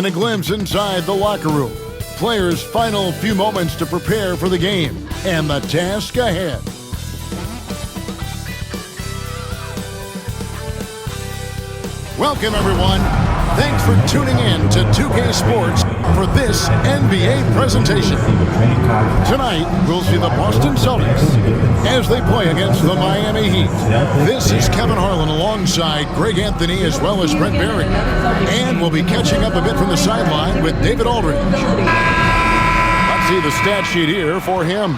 and a glimpse inside the locker room. Players' final few moments to prepare for the game and the task ahead. Welcome, everyone. Thanks for tuning in to 2K Sports for this NBA presentation. Tonight, we'll see the Boston Celtics as they play against the Miami Heat. This is Kevin Harlan alongside Greg Anthony as well as Brent Barry. And we'll be catching up a bit from the sideline with David Aldridge. Let's see the stat sheet here for him.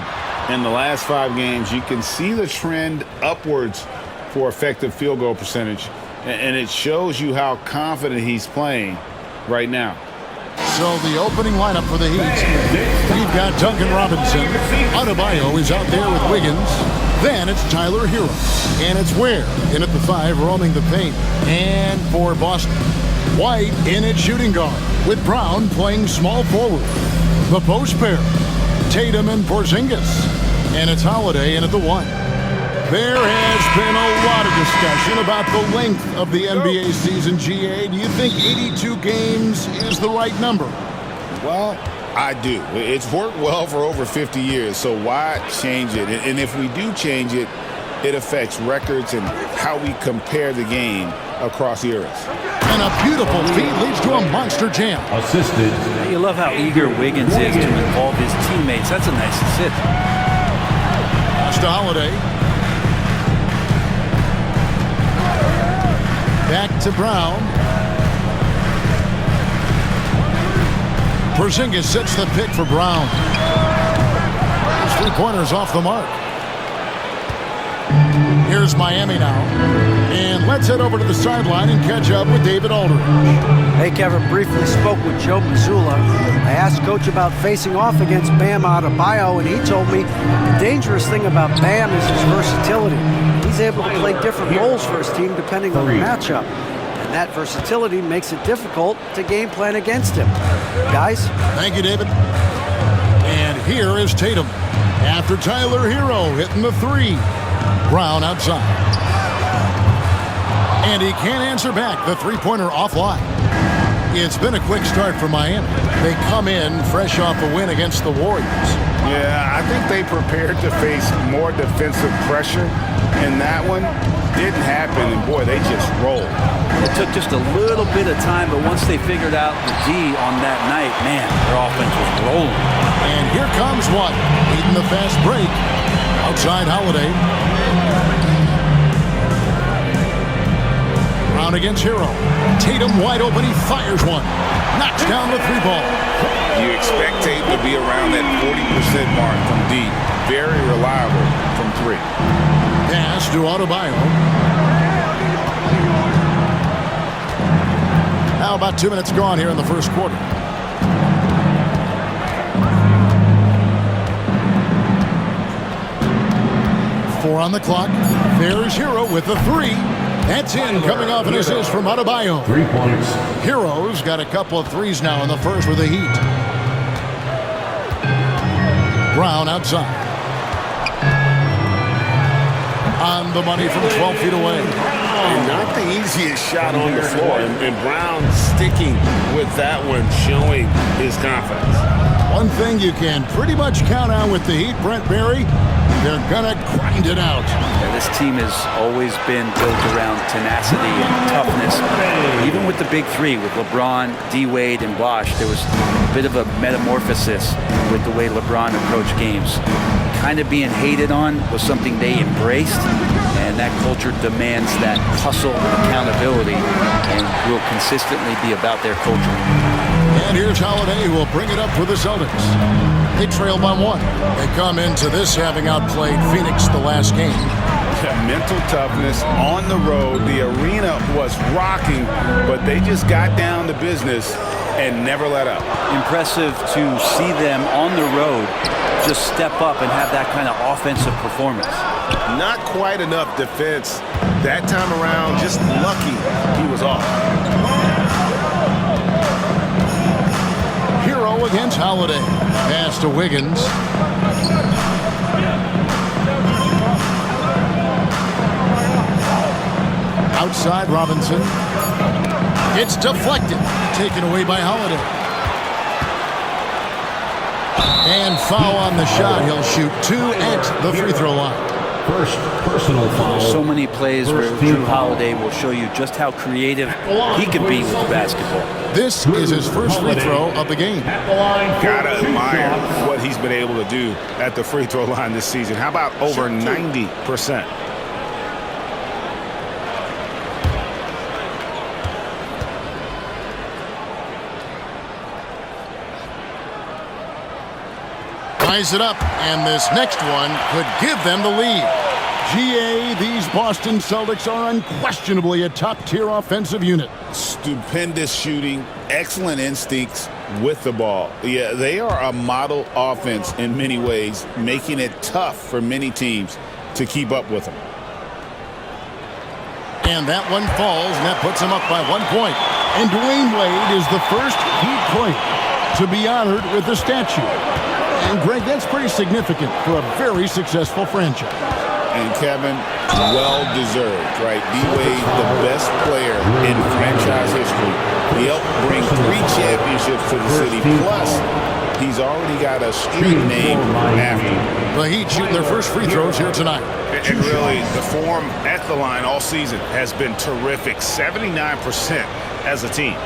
In the last 5 games, you can see the trend upwards for effective field goal percentage. And it shows you how confident he's playing right now. So the opening lineup for the Heat. We've got Duncan Robinson. Adebayo is out there with Wiggins. Then it's Tyler Hero. And it's Ware in at the 5 roaming the paint. And for Boston, White in at shooting guard with Brown playing small forward. The post pair, Tatum and Porzingis. And it's Holiday in at the 1. There has been a lot of discussion about the length of the NBA season, GA. Do you think 82 games is the right number? Well, I do. It's worked well for over 50 years, so why change it? And if we do change it, it affects records and how we compare the game across eras. And a beautiful feed leads to a monster jam. Assisted. You love how eager Wiggins is to involve his teammates. That's a nice assist. Pass to Holiday. Back to Brown. Porzingis sets the pick for Brown. His 3-pointers off the mark. Here's Miami now. And let's head over to the sideline and catch up with David Aldridge. Hey, Kevin, briefly spoke with Joe Mazzulla. I asked Coach about facing off against Bam Adebayo, and he told me the dangerous thing about Bam is his versatility. He's able to play different roles for his team depending on the matchup. And that versatility makes it difficult to game plan against him. Guys? Thank you, David. And here is Tatum. After Tyler Hero hitting the 3. Brown outside. And he can't answer back. The 3-pointer offline. It's been a quick start for Miami. They come in fresh off a win against the Warriors. Yeah, I think they prepared to face more defensive pressure, and that one didn't happen, and boy, they just rolled. It took just a little bit of time, but once they figured out the D on that night, man, their offense was rolling. And here comes one, leading the fast break. Outside Holiday. Brown against Hero. Tatum wide open, he fires one. Knocks down the 3-ball. You expect Tatum to be around that 40% mark from deep. Very reliable from 3. Pass to Adebayo. Now about 2 minutes gone here in the first quarter. Four on the clock. There's Hero with the 3. That's in, coming off an assist from Adebayo. 3 points. Hero's got a couple of 3s now in the first with the Heat. Brown outside. On the money from 12 feet away. And not the easiest shot on the floor. And Brown sticking with that one, showing his confidence. One thing you can pretty much count on with the Heat, Brent Barry, they're going to grind it out. Yeah, this team has always been built around tenacity and toughness. Even with the big 3, with LeBron, D-Wade, and Bosh, there was a bit of a metamorphosis with the way LeBron approached games. Kind of being hated on was something they embraced, and that culture demands that hustle and accountability and will consistently be about their culture. And here's Holiday, who will bring it up for the Celtics. They trail by 1. They come into this having outplayed Phoenix the last game. Mental toughness on the road. The arena was rocking, but they just got down to business and never let up. Impressive to see them on the road just step up and have that kind of offensive performance. Not quite enough defense that time around. Just lucky he was off. Hero against Holiday. Pass to Wiggins. Outside Robinson. It's deflected. Taken away by Holiday. And foul on the shot. He'll shoot 2 at the free throw line. First personal foul. There's so many plays where Drew Holiday will show you just how creative he can be with the basketball. This is his first free throw of the game. Gotta admire what he's been able to do at the free throw line this season. How about over 90%? Ties it up, and this next one could give them the lead. GA, these Boston Celtics are unquestionably a top-tier offensive unit. Stupendous shooting, excellent instincts with the ball. Yeah, they are a model offense in many ways, making it tough for many teams to keep up with them. And that one falls, and that puts them up by 1 point. And Dwayne Wade is the first Heat player to be honored with the statue. And, Greg, that's pretty significant for a very successful franchise. And, Kevin, well-deserved, right? D-Wade, the best player in franchise history. He helped bring 3 championships to the city. Plus, he's already got a street name after him. The Heat shooting their first free throws here tonight. And really, the form at the line all season has been terrific. 79% as a team.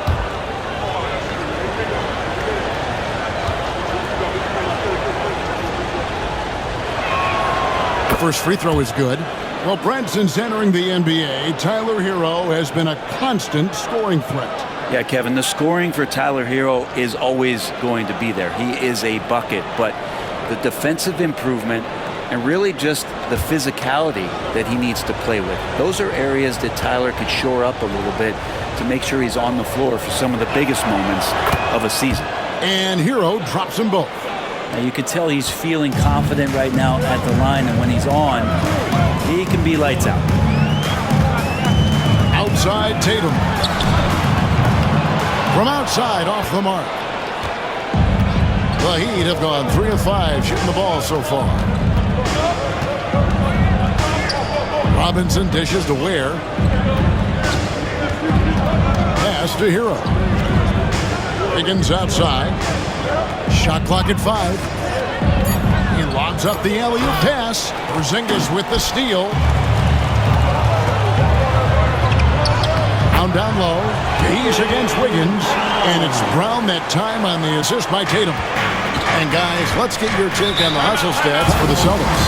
First free throw is good. Well, Brent, since entering the NBA, Tyler Hero has been a constant scoring threat. Yeah, Kevin, the scoring for Tyler Hero is always going to be there. He is a bucket, but the defensive improvement and really just the physicality that he needs to play with. Those are areas that Tyler could shore up a little bit to make sure he's on the floor for some of the biggest moments of a season. And Hero drops them both. Now you can tell he's feeling confident right now at the line, and when he's on, he can be lights out. Outside Tatum. From outside, off the mark. The Heat have gone 3 of 5 shooting the ball so far. Robinson dishes to Ware. Pass to Hero. Higgins outside. Shot clock at 5. He lobs up the alley-oop pass. Porzingis with the steal. Down low. He's against Wiggins. And it's Brown that time on the assist by Tatum. And guys, let's get your take on the hustle stats for the Celtics.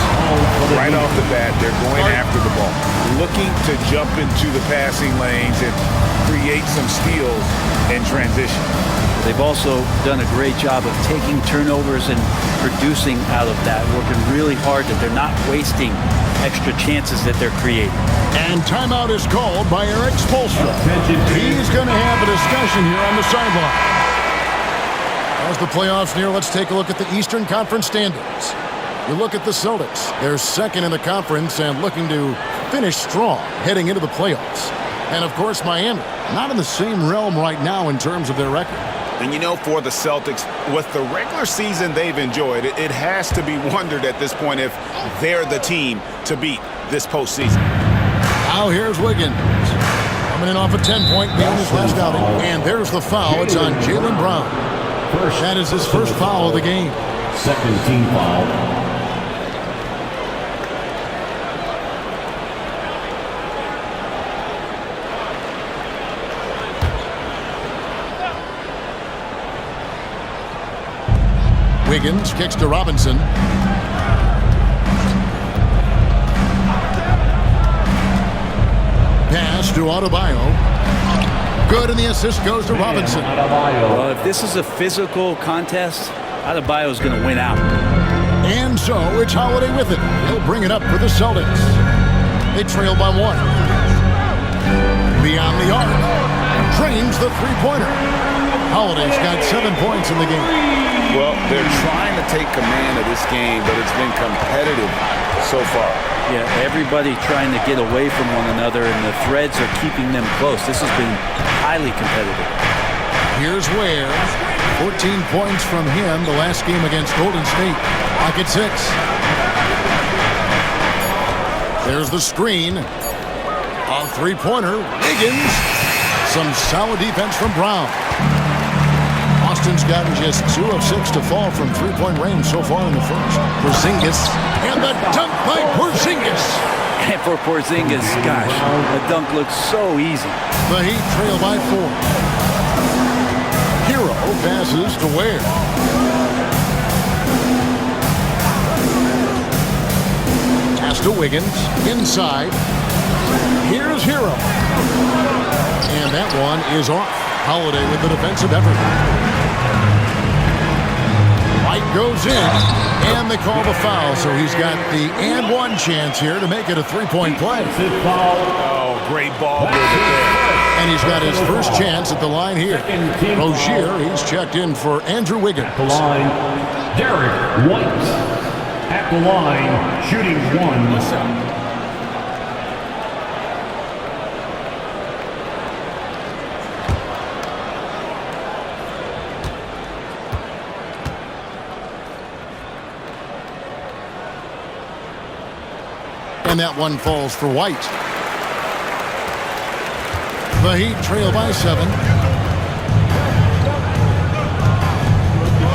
Right off the bat, they're going after the ball, looking to jump into the passing lanes and create some steals in transition. They've also done a great job of taking turnovers and producing out of that, working really hard that they're not wasting extra chances that they're creating. And timeout is called by Eric Spoelstra. He's going to have a discussion here on the sideline. As the playoffs near, let's take a look at the Eastern Conference standings. You look at the Celtics. They're second in the conference and looking to finish strong heading into the playoffs. And, of course, Miami, not in the same realm right now in terms of their record. And, you know, for the Celtics, with the regular season they've enjoyed, it has to be wondered at this point if they're the team to beat this postseason. Now here's Wiggins. Coming in off a 10-point game his last outing. And there's the foul. It's on Jaylen Brown. That is his first foul of the game. Second team foul. Wiggins kicks to Robinson. Pass to Adebayo. Good, and the assist goes to Robinson. Well, if this is a physical contest, Adebayo's going to win out. And so it's Holiday with it. He'll bring it up for the Celtics. They trail by 1. Beyond the arc. Drains the three-pointer. Holiday's got 7 points in the game. Well, they're trying to take command of this game, but it's been competitive so far. Yeah, everybody trying to get away from one another, and the threads are keeping them close. This has been highly competitive. Here's Ware. 14 points from him the last game against Golden State. Clock at 6. There's the screen. A three-pointer. Wiggins Some solid defense from Brown. Boston's gotten just 2 of 6 to fall from three-point range so far in the first. Porzingis, and the dunk by Porzingis. And for Porzingis, gosh, the dunk looks so easy. The Heat trail by 4. Hero passes to Ware. Pass to Wiggins, inside. Here's Hero. And that one is off. Holiday with the defensive effort. White goes in, and they call the foul, so he's got the and one chance here to make it a three-point play. Oh, great ball movement there. And he's got his first chance at the line here. Rozier, he's checked in for Andrew Wiggins. At the line, Derek White. At the line, shooting 1. And that one falls for White. The Heat trail by 7.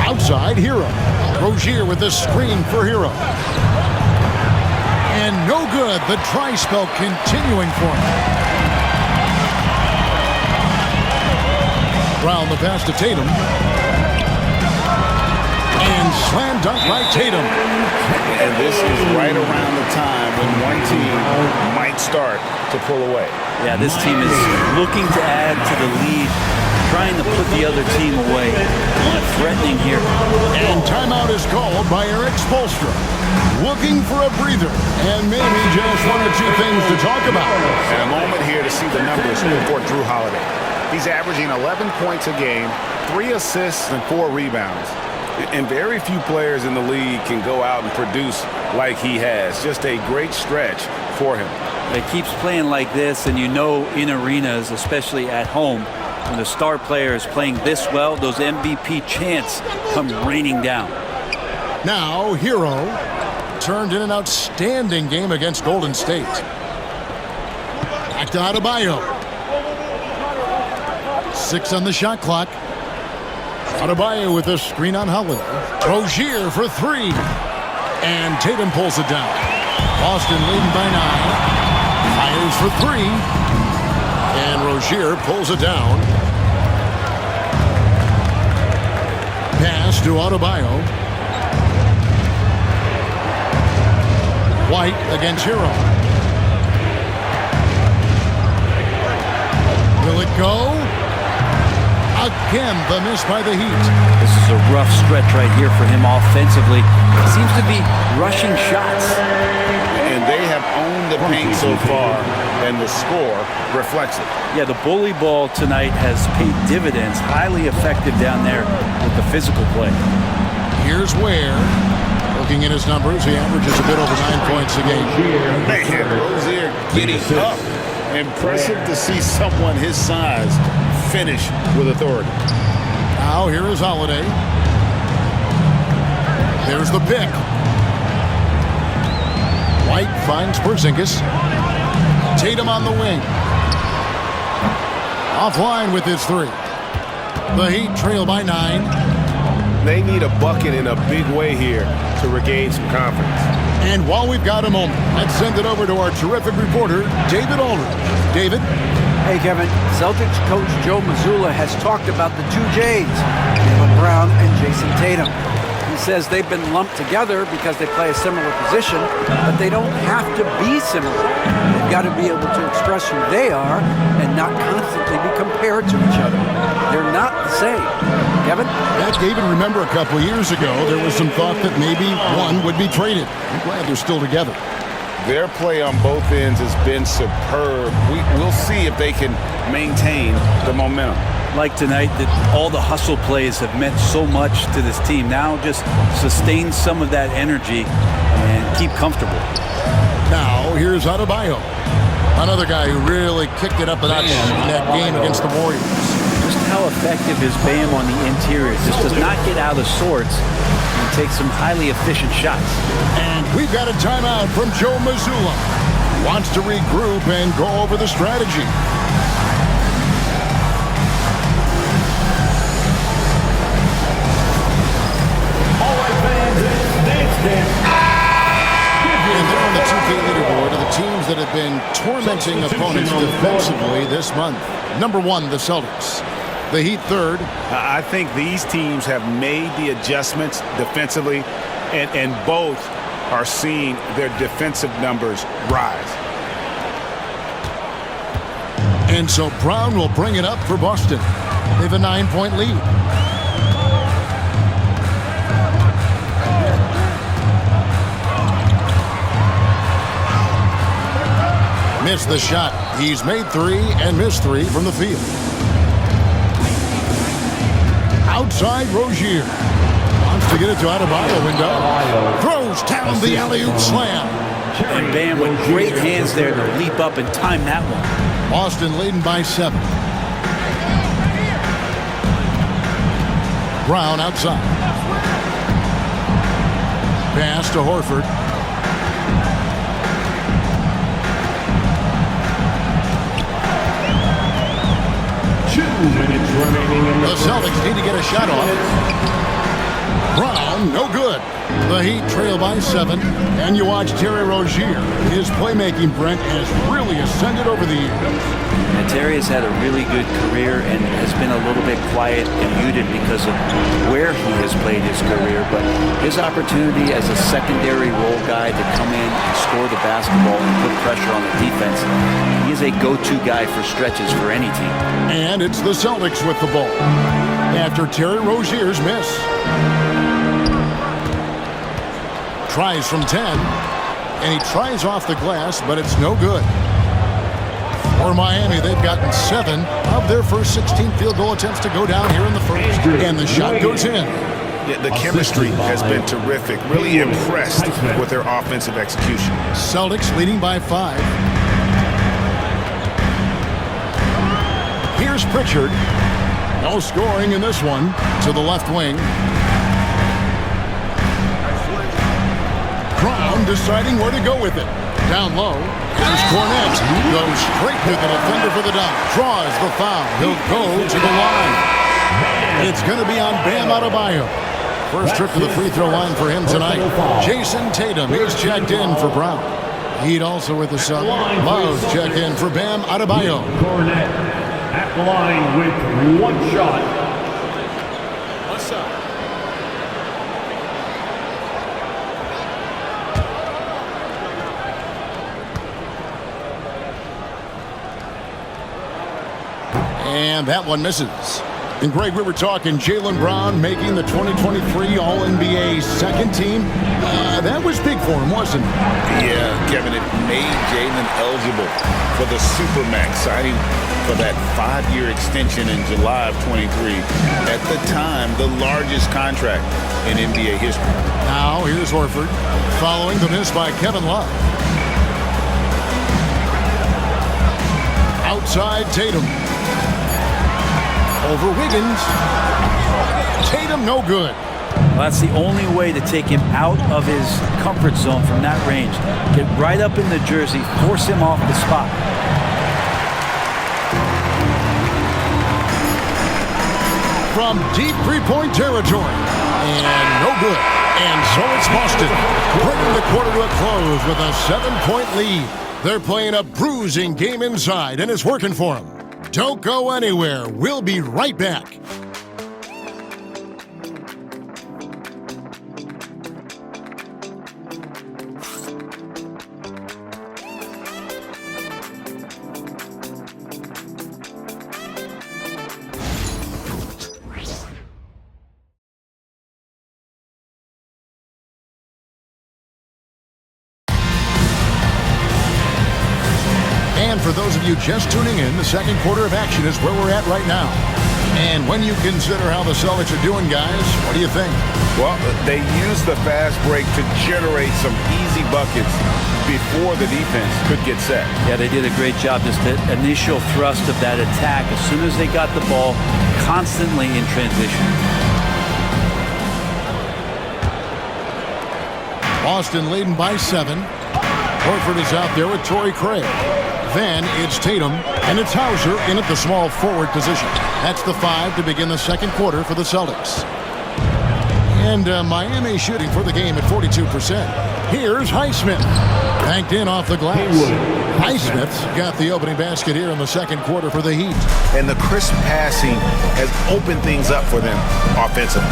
Outside, Hero. Rozier with the screen for Hero. And no good. The try spell continuing for him. Brown the pass to Tatum. And slam dunk by Tatum. And this is right around the time when one team might start to pull away. Yeah, this team is looking to add to the lead, trying to put the other team away. Threatening here. And timeout is called by Eric Spoelstra. Looking for a breather. And maybe just 1 or 2 things to talk about. And a moment here to see the numbers for Drew Holiday. He's averaging 11 points a game, 3 assists, and 4 rebounds. And very few players in the league can go out and produce like he has. Just a great stretch for him. It keeps playing like this, and you know in arenas, especially at home, when the star player is playing this well, those MVP chants come raining down. Now, Hero turned in an outstanding game against Golden State. Back to Adebayo. 6 on the shot clock. Adebayo with a screen on Holiday. Rozier for 3. And Tatum pulls it down. Boston leading by 9. Fires for 3. And Rozier pulls it down. Pass to Adebayo. White against Hero. Will it go? Again, the miss by the Heat. This is a rough stretch right here for him offensively. He seems to be rushing shots. And they have owned the paint so far, and the score reflects it. Yeah, the bully ball tonight has paid dividends. Highly effective down there with the physical play. Here's Ware. Looking at his numbers, he averages a bit over 9 points a game. Man, Rozier getting up. Impressive to see someone his size finish with authority. Now here is Holiday. There's the pick. White finds Porzingis. Tatum on the wing. Offline with his 3. The Heat trail by 9. They need a bucket in a big way here to regain some confidence. And while we've got a moment, let's send it over to our terrific reporter, David Aldridge. David? Hey, Kevin. Celtics coach Joe Mazzulla has talked about the 2 J's, Jaylen Brown and Jason Tatum. He says they've been lumped together because they play a similar position, but they don't have to be similar. They've got to be able to express who they are and not constantly be compared to each other. They're not the same. Kevin? Yeah, David, remember a couple years ago, there was some thought that maybe one would be traded. I'm glad they're still together. Their play on both ends has been superb. We'll see if they can maintain the momentum. Like tonight, that all the hustle plays have meant so much to this team. Now just sustain some of that energy and keep comfortable. Now, here's Adebayo. Another guy who really kicked it up a notch in that game against the Warriors. Just how effective is Bam on the interior? Just does not get out of sorts and take some highly efficient shots. And we've got a timeout from Joe Mazzulla. Wants to regroup and go over the strategy. tormenting opponents defensively this month. Number 1, the Celtics. The Heat third. I think these teams have made the adjustments defensively, and both are seeing their defensive numbers rise. And so Brown will bring it up for Boston. They have a 9-point lead. Missed the shot. He's made 3 and missed 3 from the field. Outside Rozier. Wants to get it to Adebayo window. Throws down the alley-oop slam. And Bam with great hands there to leap up and time that one. Boston leading by 7. Brown outside. Pass to Horford. The Celtics need to get a shot off. Brown, no good. The Heat trail by 7. And you watch Terry Rozier. His playmaking, Brent, has really ascended over the years. And Terry has had a really good career and has been a little bit quiet and muted because of where he has played his career. But his opportunity as a secondary role guy to come in and score the basketball and put pressure on the defense, he is a go-to guy for stretches for any team. And it's the Celtics with the ball after Terry Rozier's miss. Tries from 10, and he tries off the glass, but it's no good. For Miami, they've gotten 7 of their first 16 field goal attempts to go down here in the first, and the shot goes in. Yeah, the chemistry has been terrific. Really impressed with their offensive execution. Celtics leading by 5. Here's Pritchard. No scoring in this one. To the left wing. Brown deciding where to go with it. Down low. Here's Cornet. Goes straight to the defender for the dunk. Draws the foul. He'll go to the line. It's going to be on Bam Adebayo. First trip to the free throw line for him tonight. Jason Tatum, he's checked in for Brown. Heat also with the sub. Love check in for Bam Adebayo. Cornet at the line with 1 shot. What's up? And that one misses. And Greg, we were talking Jaylen Brown making the 2023 All-NBA second team. That was big for him, wasn't it? Yeah, Kevin, it made Jaylen eligible for the Supermax, signing for that 5-year extension in July of 23. At the time, the largest contract in NBA history. Now, here's Horford, following the miss by Kevin Love. Outside Tatum. Over Wiggins. Tatum, no good. Well, that's the only way to take him out of his comfort zone from that range. Get right up in the jersey, force him off the spot. From deep three-point territory. And no good. And so it's Boston, bringing the quarter to a close with a 7-point lead. They're playing a bruising game inside, and it's working for them. Don't go anywhere. We'll be right back. And for those of you just tuning in, the second quarter of action is where we're at right now. And when you consider how the Celtics are doing, guys, what do you think? Well, they used the fast break to generate some easy buckets before the defense could get set. Yeah, they did a great job. Just the initial thrust of that attack, as soon as they got the ball, constantly in transition. Boston leading by 7. Horford is out there with Torrey Craig. Then it's Tatum, and it's Hauser in at the small forward position. That's the 5 to begin the second quarter for the Celtics. And Miami shooting for the game at 42%. Here's Highsmith. Banked in off the glass. Highsmith's got the opening basket here in the second quarter for the Heat. And the crisp passing has opened things up for them offensively.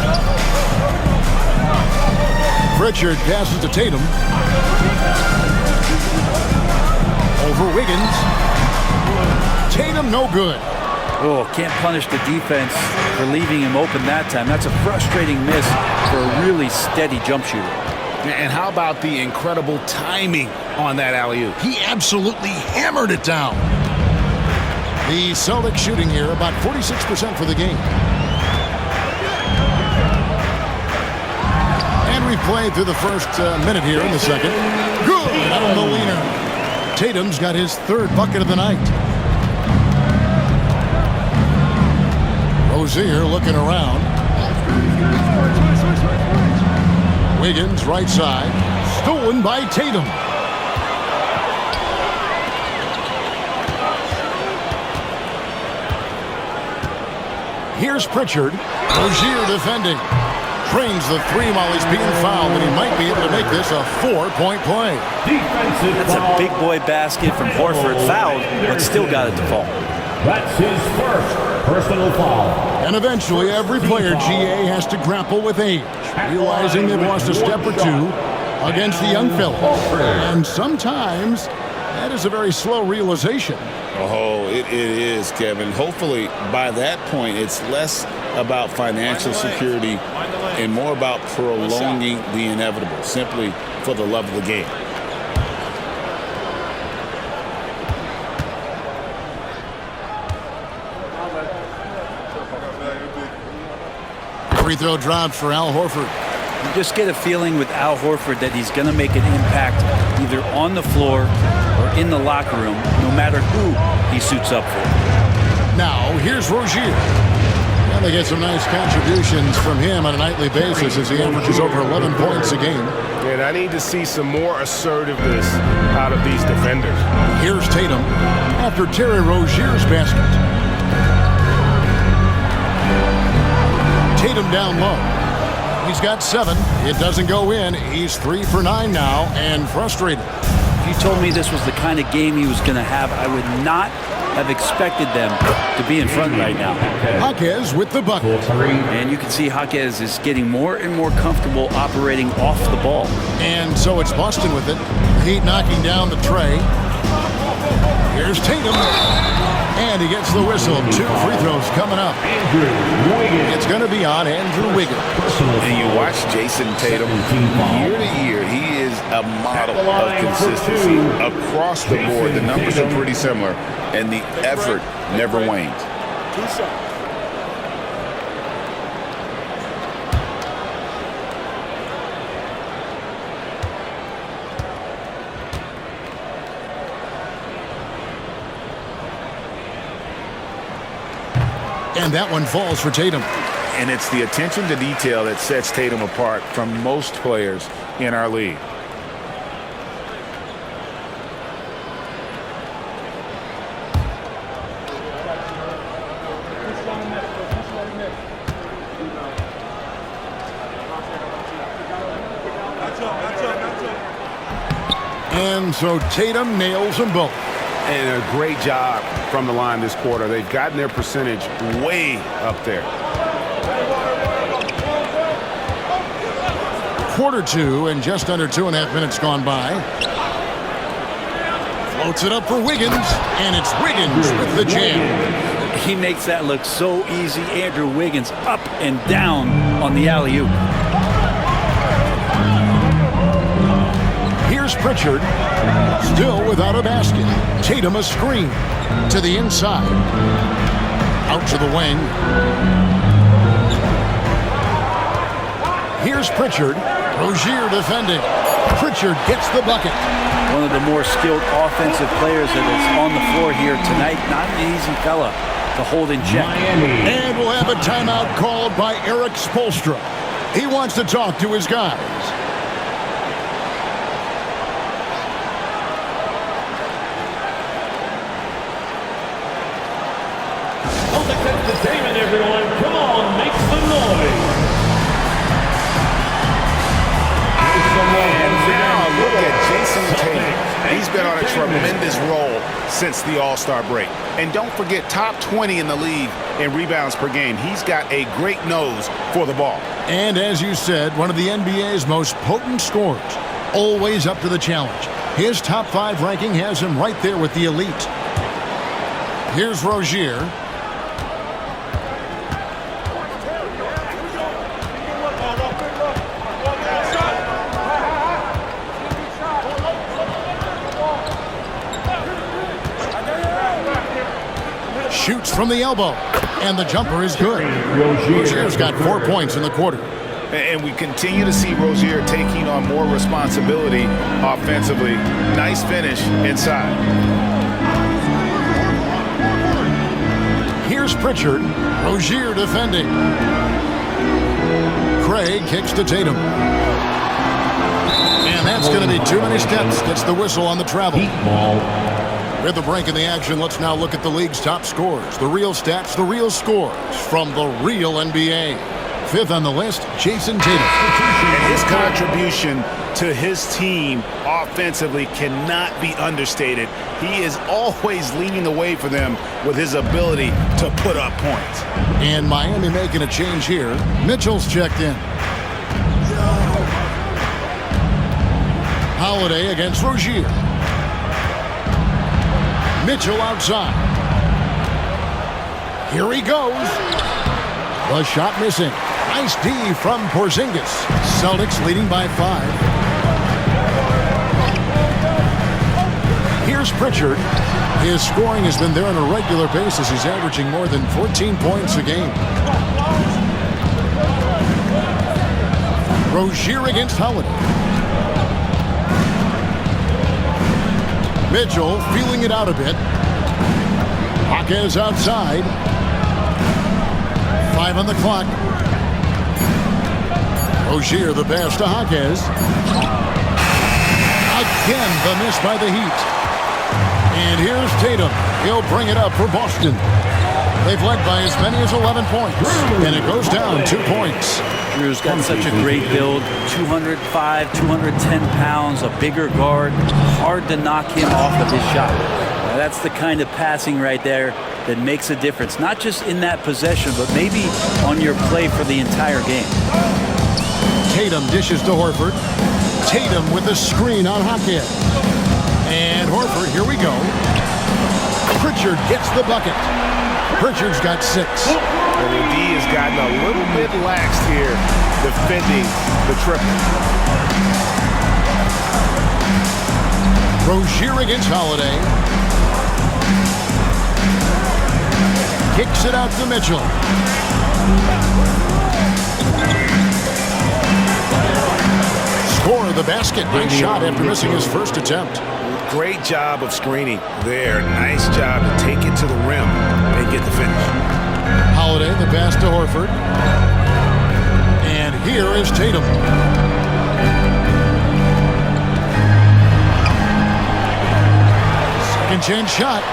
Pritchard passes to Tatum. Over Wiggins. Tatum no good. Oh, can't punish the defense for leaving him open that time. That's a frustrating miss for a really steady jump shooter. And how about the incredible timing on that alley-oop? He absolutely hammered it down. The Celtics shooting here about 46% for the game. And we've played through the first minute here in the second. Good out of the leaner. Tatum's got his third bucket of the night. Rozier looking around. Wiggins right side. Stolen by Tatum. Here's Pritchard. Rozier defending. Trains the three while he's being fouled, and he might be able to make this a 4-point play. That's a big boy basket from Horford, fouled, but still got it to fall. That's his first personal foul. And eventually, every player, GA, has to grapple with age, realizing they've lost a step or two against the young fellas. And sometimes, that is a very slow realization. Oh, it is, Kevin. Hopefully, by that point, it's less about financial security and more about prolonging the inevitable, simply for the love of the game. Free throw drops for Al Horford. You just get a feeling with Al Horford that he's going to make an impact either on the floor or in the locker room, no matter who he suits up for. Now, here's Rozier. And they get some nice contributions from him on a nightly basis as he averages over 11 points a game. And I need to see some more assertiveness out of these defenders. Here's Tatum after Terry Rozier's basket. Tatum down low. He's got 7. It doesn't go in. He's 3 for 9 now and frustrated. If you told me this was the kind of game he was going to have, I would not have expected them to be in front right now. Jaquez with the bucket. And you can see Jaquez is getting more and more comfortable operating off the ball. And so it's Boston with it. Heat knocking down the tray. Here's Tatum. And he gets the whistle. 2 free throws coming up. It's going to be on Andrew Wiggins. And you watch Jason Tatum year to year. He is a model of consistency across the board. The numbers are pretty similar, and the effort never wanes. And that one falls for Tatum. And it's the attention to detail that sets Tatum apart from most players in our league. And so Tatum nails them both. And a great job from the line this quarter. They've gotten their percentage way up there. Quarter 2 and just under 2.5 minutes gone by. Floats it up for Wiggins, and it's Wiggins with the jam. He makes that look so easy. Andrew Wiggins up and down on the alley-oop. Here's Pritchard, still without a basket. Tatum a screen to the inside. Out to the wing. Here's Pritchard. Rozier defending. Pritchard gets the bucket. One of the more skilled offensive players that is on the floor here tonight. Not an easy fella to hold in check. And we'll have a timeout called by Eric Spoelstra. He wants to talk to his guys. Entertainment, everyone. Come on, make some noise. And now since the All-Star break. And don't forget, top 20 in the league in rebounds per game. He's got a great nose for the ball. And as you said, one of the NBA's most potent scorers, always up to the challenge. His top 5 ranking has him right there with the elite. Here's Rozier. Shoots from the elbow, and the jumper is good. Rozier's got 4 points in the quarter. And we continue to see Rozier taking on more responsibility offensively. Nice finish inside. Here's Pritchard. Rozier defending. Craig kicks to Tatum. And that's going to be too many steps. Gets the whistle on the travel. With the break in the action, let's now look at the league's top scorers. The real stats, the real scores from the real NBA. 5th on the list, Jason Tatum. And his contribution to his team offensively cannot be understated. He is always leading the way for them with his ability to put up points. And Miami making a change here. Mitchell's checked in. Holiday against Rozier. Mitchell outside. Here he goes. The shot missing. Nice D from Porzingis. Celtics leading by 5. Here's Pritchard. His scoring has been there on a regular basis. He's averaging more than 14 points a game. Rozier against Holiday. Mitchell feeling it out a bit. Jaquez outside. 5 on the clock. Rozier the pass to Jaquez. Again the miss by the Heat. And here's Tatum. He'll bring it up for Boston. They've led by as many as 11 points. And it goes down 2 points. Drew's got such a great build, 205, 210 pounds, a bigger guard. Hard to knock him off of his shot. Now, that's the kind of passing right there that makes a difference, not just in that possession, but maybe on your play for the entire game. Tatum dishes to Horford. Tatum with a screen on Jaquez. And Horford, here we go. Pritchard gets the bucket. Pritchard's got 6. And the D has gotten a little bit laxed here, defending the triple. Rozier against Holiday. Kicks it out to Mitchell. Score the basket. Nice shot after missing his first attempt. Great job of screening there. Nice job to take it to the rim and get the finish. Holiday, the pass to Horford. And here is Tatum. Second chance shot.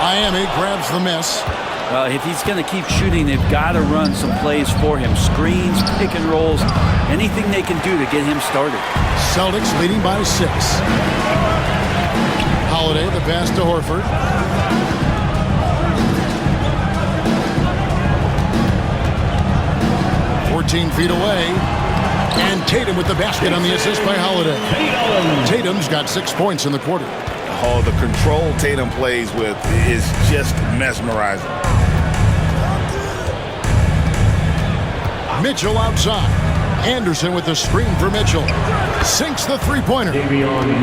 Miami grabs the miss. Well, if he's going to keep shooting, they've got to run some plays for him. Screens, pick and rolls, anything they can do to get him started. Celtics leading by 6. Holiday, the pass to Horford. Feet away, and Tatum with the basket on the assist by Holiday. Tatum's got 6 points in the quarter. Oh, the control Tatum plays with is just mesmerizing. Mitchell outside. Anderson with the screen for Mitchell. Sinks the three-pointer.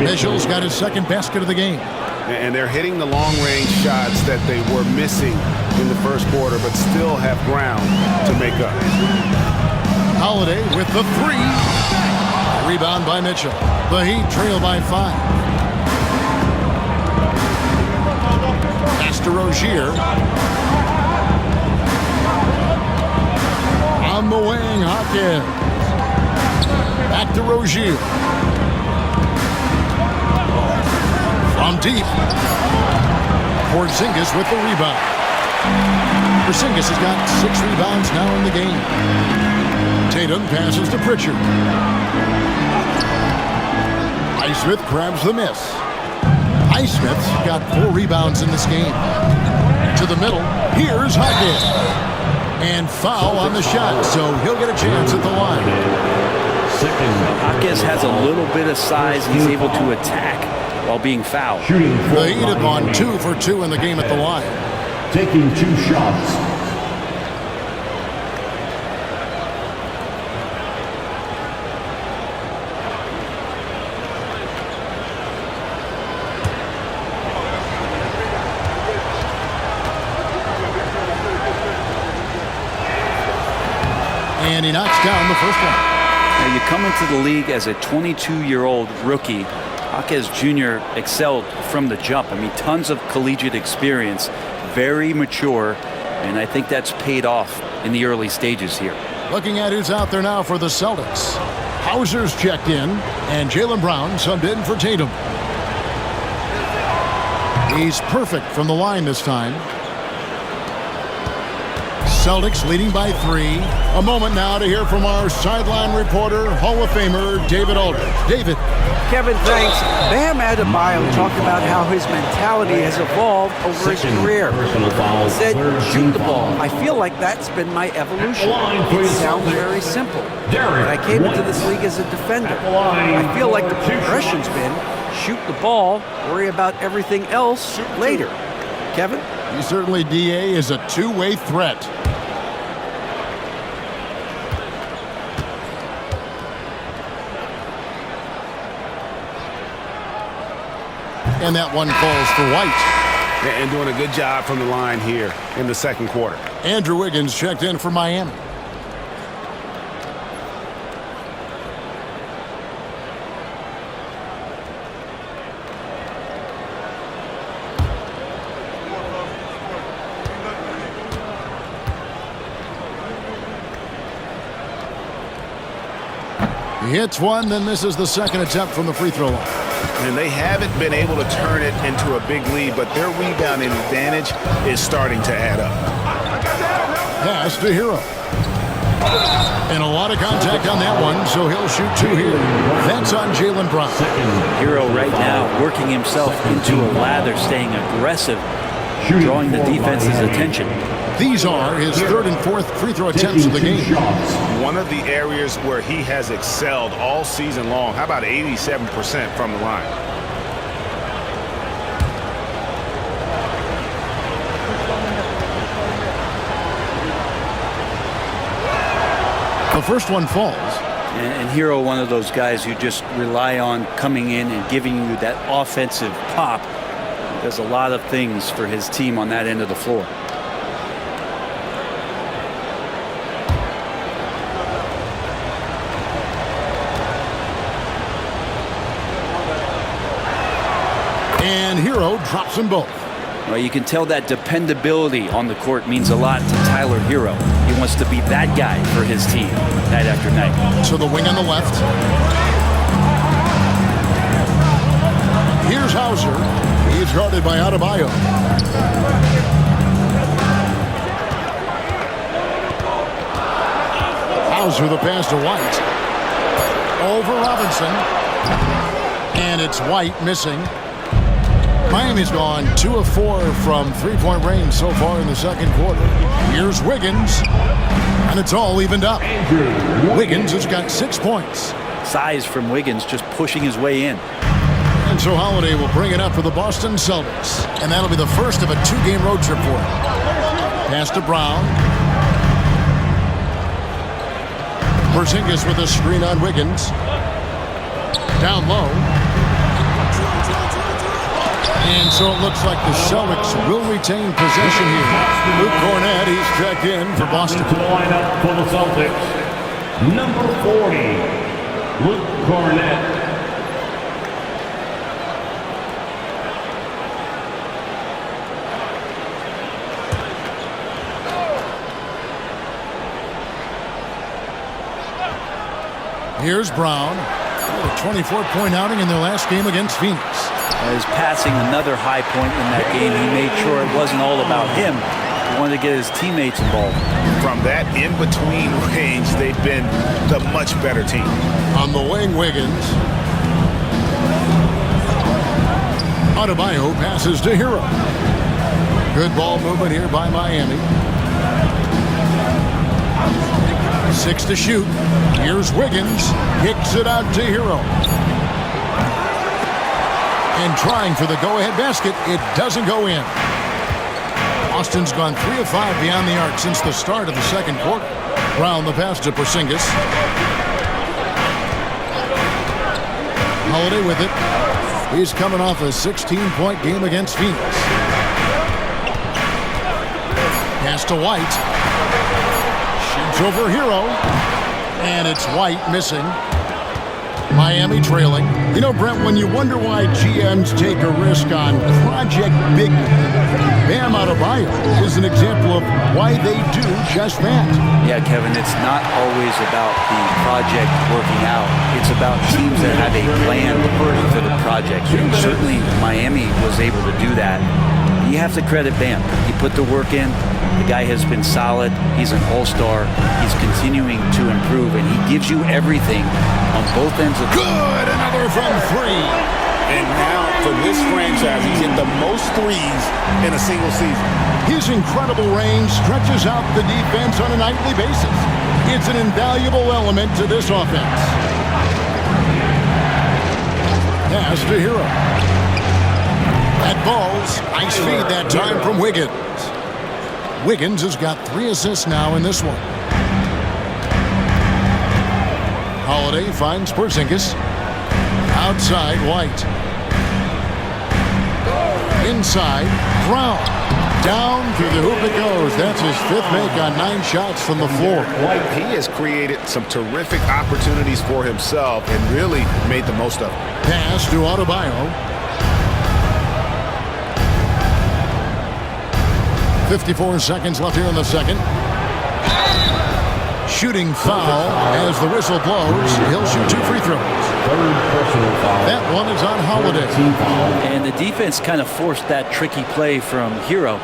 Mitchell's got his second basket of the game. And they're hitting the long-range shots that they were missing in the first quarter, but still have ground to make up. Holiday with the 3. Rebound by Mitchell. The Heat trail by 5. Pass to Rozier. On the wing, Hawkins. Back to Rozier. From deep. Porzingis with the rebound. Porzingis has got 6 rebounds now in the game. Tatum passes to Pritchard. Highsmith grabs the miss. Highsmith's got 4 rebounds in this game. To the middle. Here's Hawkins. And foul on the shot, so he'll get a chance at the line. Hawkins has a little bit of size. He's able to attack while being fouled. The Heat have gone 2 for 2 in the game at the line. Taking 2 shots. And he knocks down the first one. Now you come into the league as a 22-year-old rookie. Hawkins Jr. excelled from the jump. I mean, tons of collegiate experience, very mature, and I think that's paid off in the early stages here. Looking at who's out there now for the Celtics. Hauser's checked in, and Jaylen Brown subbed in for Tatum. He's perfect from the line this time. Celtics leading by 3. A moment now to hear from our sideline reporter, Hall of Famer David Aldridge. David. Kevin, thanks. Bam Adebayo talked about how his mentality has evolved over his career. He said, shoot the ball. I feel like that's been my evolution. It sounds very simple. But I came into this league as a defender. I feel like the progression's been shoot the ball, worry about everything else later. Kevin? He certainly, DA, is a two-way threat. And that one falls for White. And doing a good job from the line here in the second quarter. Andrew Wiggins checked in for Miami. He hits one, then misses the second attempt from the free throw line. And they haven't been able to turn it into a big lead, but their rebounding advantage is starting to add up. Pass to Hero. And a lot of contact on that one, so he'll shoot 2 here. That's on Jaylen Brown. Hero right now working himself into a lather, staying aggressive, drawing the defense's attention. These are his 3rd and 4th free throw attempts of the game. One of the areas where he has excelled all season long. How about 87% from the line? The first one falls. And Hero, one of those guys who just rely on coming in and giving you that offensive pop. Does a lot of things for his team on that end of the floor. And Hero drops them both. Well, you can tell that dependability on the court means a lot to Tyler Hero. He wants to be that guy for his team night after night. So the wing on the left. Here's Hauser. He's guarded by Adebayo. Hauser the pass to White. Over Robinson. And it's White missing. Miami's gone 2 of 4 from three-point range so far in the second quarter. Here's Wiggins. And it's all evened up. Wiggins has got 6 points. Size from Wiggins just pushing his way in. And so Holiday will bring it up for the Boston Celtics. And that'll be the first of a 2-game road trip for him. Pass to Brown. Porzingis with a screen on Wiggins. Down low. And so it looks like the Celtics will retain possession here. Luke Cornett, he's checked in for Boston. To the lineup for the Celtics, number 40, Luke Cornett. Here's Brown. A 24-point outing in their last game against Phoenix. He's passing another high point in that game. He made sure it wasn't all about him. He wanted to get his teammates involved. From that in-between range, they've been the much better team. On the wing, Wiggins. Adebayo passes to Hero. Good ball movement here by Miami. 6 to shoot. Here's Wiggins. Kicks it out to Hero. And trying for the go-ahead basket. It doesn't go in. Austin's gone 3 of 5 beyond the arc since the start of the second quarter. Brown the pass to Porzingis. Holiday with it. He's coming off a 16-point game against Phoenix. Pass to White. Shoots over Hero. And it's White missing. Miami trailing. You know, Brent, when you wonder why GMs take a risk on Project Big, Bam Adebayo is an example of why they do just that. Yeah, Kevin, it's not always about the project working out. It's about teams that have a plan for the project. And certainly Miami was able to do that. You have to credit Bam. He put the work in. The guy has been solid. He's an all-star. He's continuing to improve, and he gives you everything on both ends of the Good! Another from 3. And now, for this franchise, he's hit the most threes in a single season. His incredible range stretches out the defense on a nightly basis. It's an invaluable element to this offense. Pass to Hero. That ball's nice feed that time from Wiggins. Wiggins has got 3 assists now in this one. Holiday finds Porzingis. Outside, White. Inside, Brown. Down through the hoop it goes. That's his 5th make on 9 shots from the floor. He has created some terrific opportunities for himself and really made the most of it. Pass to Adebayo. 54 seconds left here in the second. Shooting foul as the whistle blows. He'll shoot 2 free throws. That one is on Holiday. And the defense kind of forced that tricky play from Hero.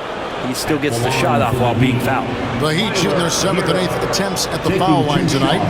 He still gets the shot off while being fouled. The Heat shooting their 7th and 8th attempts at the foul line tonight.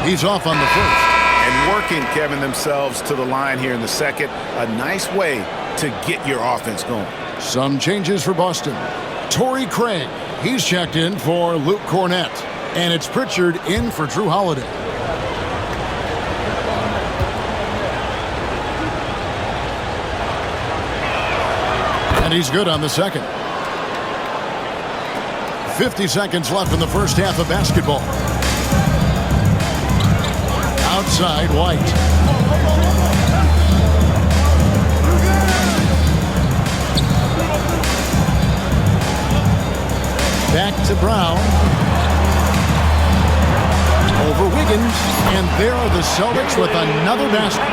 He's off on the first. And working, Kevin, themselves to the line here in the second. A nice way to get your offense going. Some changes for Boston. Torrey Craig, he's checked in for Luke Cornett. And it's Pritchard in for Drew Holiday. And he's good on the second. 50 seconds left in the first half of basketball. Outside, White. Back to Brown. Over Wiggins. And there are the Celtics with another basket.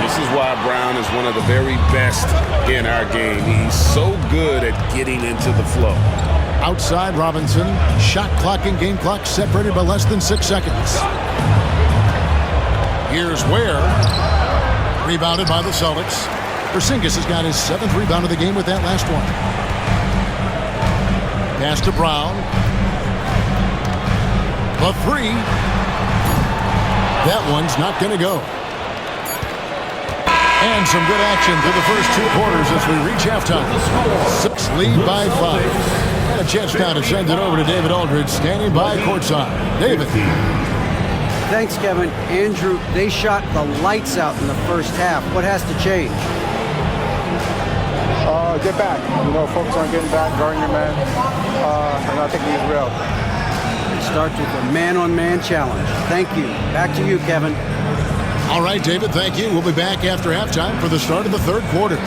This is why Brown is one of the very best in our game. He's so good at getting into the flow. Outside, Robinson. Shot clock and game clock separated by less than 6 seconds. Here's Ware. Rebounded by the Celtics. Porzingis has got his 7th rebound of the game with that last one. Pass to Brown. The 3. That one's not going to go. And some good action through the first 2 quarters as we reach halftime. 6 lead by 5. And a chance now to send it over to David Aldridge, standing by courtside. David. Thanks, Kevin. Andrew, they shot the lights out in the first half. What has to change? Get back. Focus on getting back, guarding your man. And I think he's real. It starts with a man-on-man challenge. Thank you. Back to you, Kevin. All right, David, thank you. We'll be back after halftime for the start of the 3rd quarter.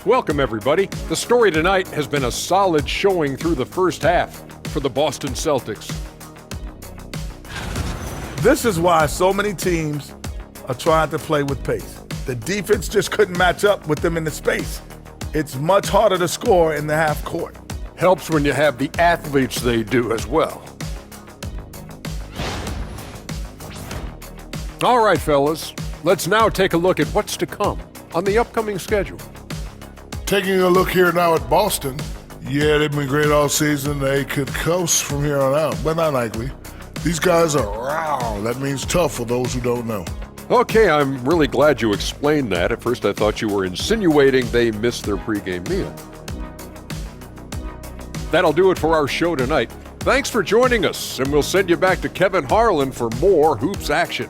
Welcome, everybody. The story tonight has been a solid showing through the first half for the Boston Celtics. This is why so many teams are trying to play with pace. The defense just couldn't match up with them in the space. It's much harder to score in the half court. Helps when you have the athletes they do as well. All right, fellas, let's now take a look at what's to come on the upcoming schedule. Taking a look here now at Boston. Yeah, they've been great all season. They could coast from here on out, but not likely. These guys are raw. That means tough for those who don't know. Okay, I'm really glad you explained that. At first I thought you were insinuating they missed their pregame meal. That'll do it for our show tonight. Thanks for joining us, and we'll send you back to Kevin Harlan for more hoops action.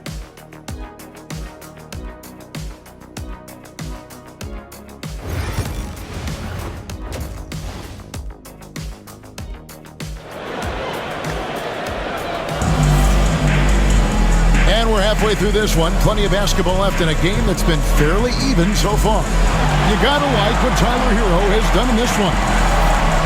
And we're halfway through this one. Plenty of basketball left in a game that's been fairly even so far. You gotta like what Tyler Hero has done in this one.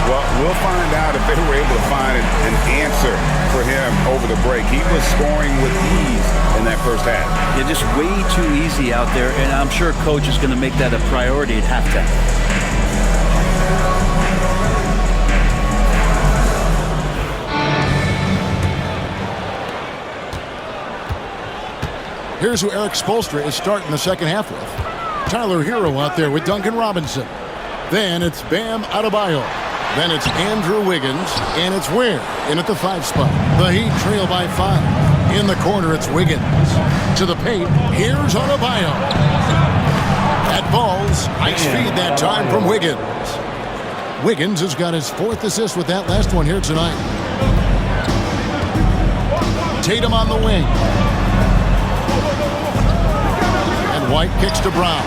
Well, we'll find out if they were able to find an answer for him over the break. He was scoring with ease in that first half. Yeah, just way too easy out there, and I'm sure coach is going to make that a priority at halftime. Here's who Eric Spoelstra is starting the second half with. Tyler Hero out there with Duncan Robinson. Then it's Bam Adebayo. Then it's Andrew Wiggins, and it's Ware in at the 5 spot. The Heat trail by 5. In the corner, it's Wiggins. To the paint, here's Adebayo. At balls, ice feed that time from Wiggins. Wiggins has got his 4th assist with that last one here tonight. Tatum on the wing. And White kicks to Brown.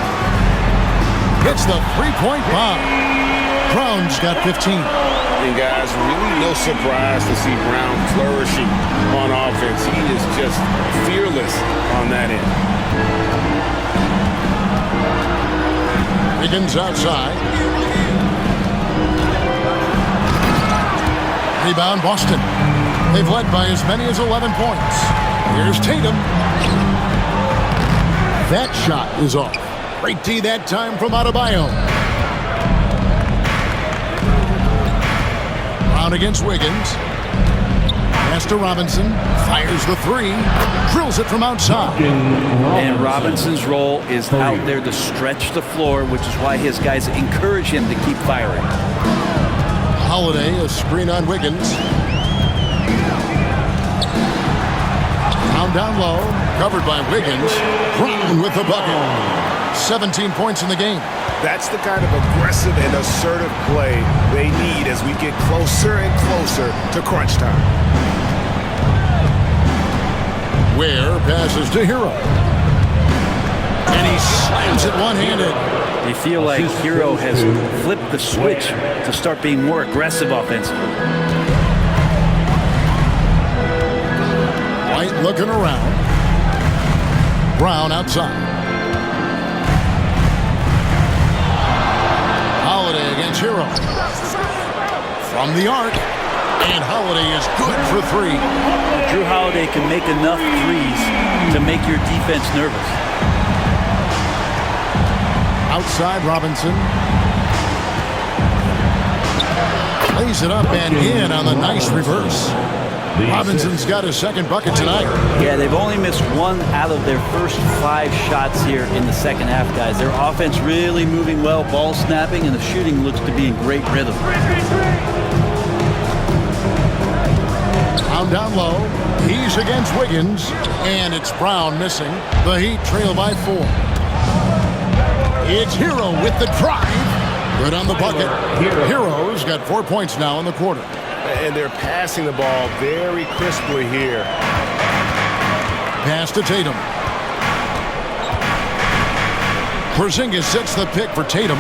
Hits the three-point bomb. Brown's got 15. And guys, really no surprise to see Brown flourishing on offense. He is just fearless on that end. Wiggins outside. Rebound Boston. They've led by as many as 11 points. Here's Tatum. That shot is off. Great D that time from Adebayo. Brown against Wiggins. Pass to Robinson. Fires the 3. Drills it from outside. And Robinson's role is out there to stretch the floor, which is why his guys encourage him to keep firing. Holiday, a screen on Wiggins. Brown down low. Covered by Wiggins. Brown with the bucket. 17 points in the game. That's the kind of aggressive and assertive play they need as we get closer and closer to crunch time. Ware passes to Hero. And he slams it one-handed. They feel like Hero has flipped the switch to start being more aggressive offensively. White looking around. Brown outside. Holiday against Hero. From the arc. And Holiday is good for 3. Drew Holiday can make enough threes to make your defense nervous. Outside Robinson. Lays it up and in on the nice reverse. Robinson's got his second bucket tonight. Yeah, they've only missed 1 out of their first 5 shots here in the second half, guys. Their offense really moving well, ball snapping, and the shooting looks to be in great rhythm. Brown down low. He's against Wiggins, and it's Brown missing. The Heat trail by 4. It's Hero with the drive. Good on the bucket. Hero's got 4 points now in the quarter. And they're passing the ball very crisply here. Pass to Tatum. Porzingis sets the pick for Tatum.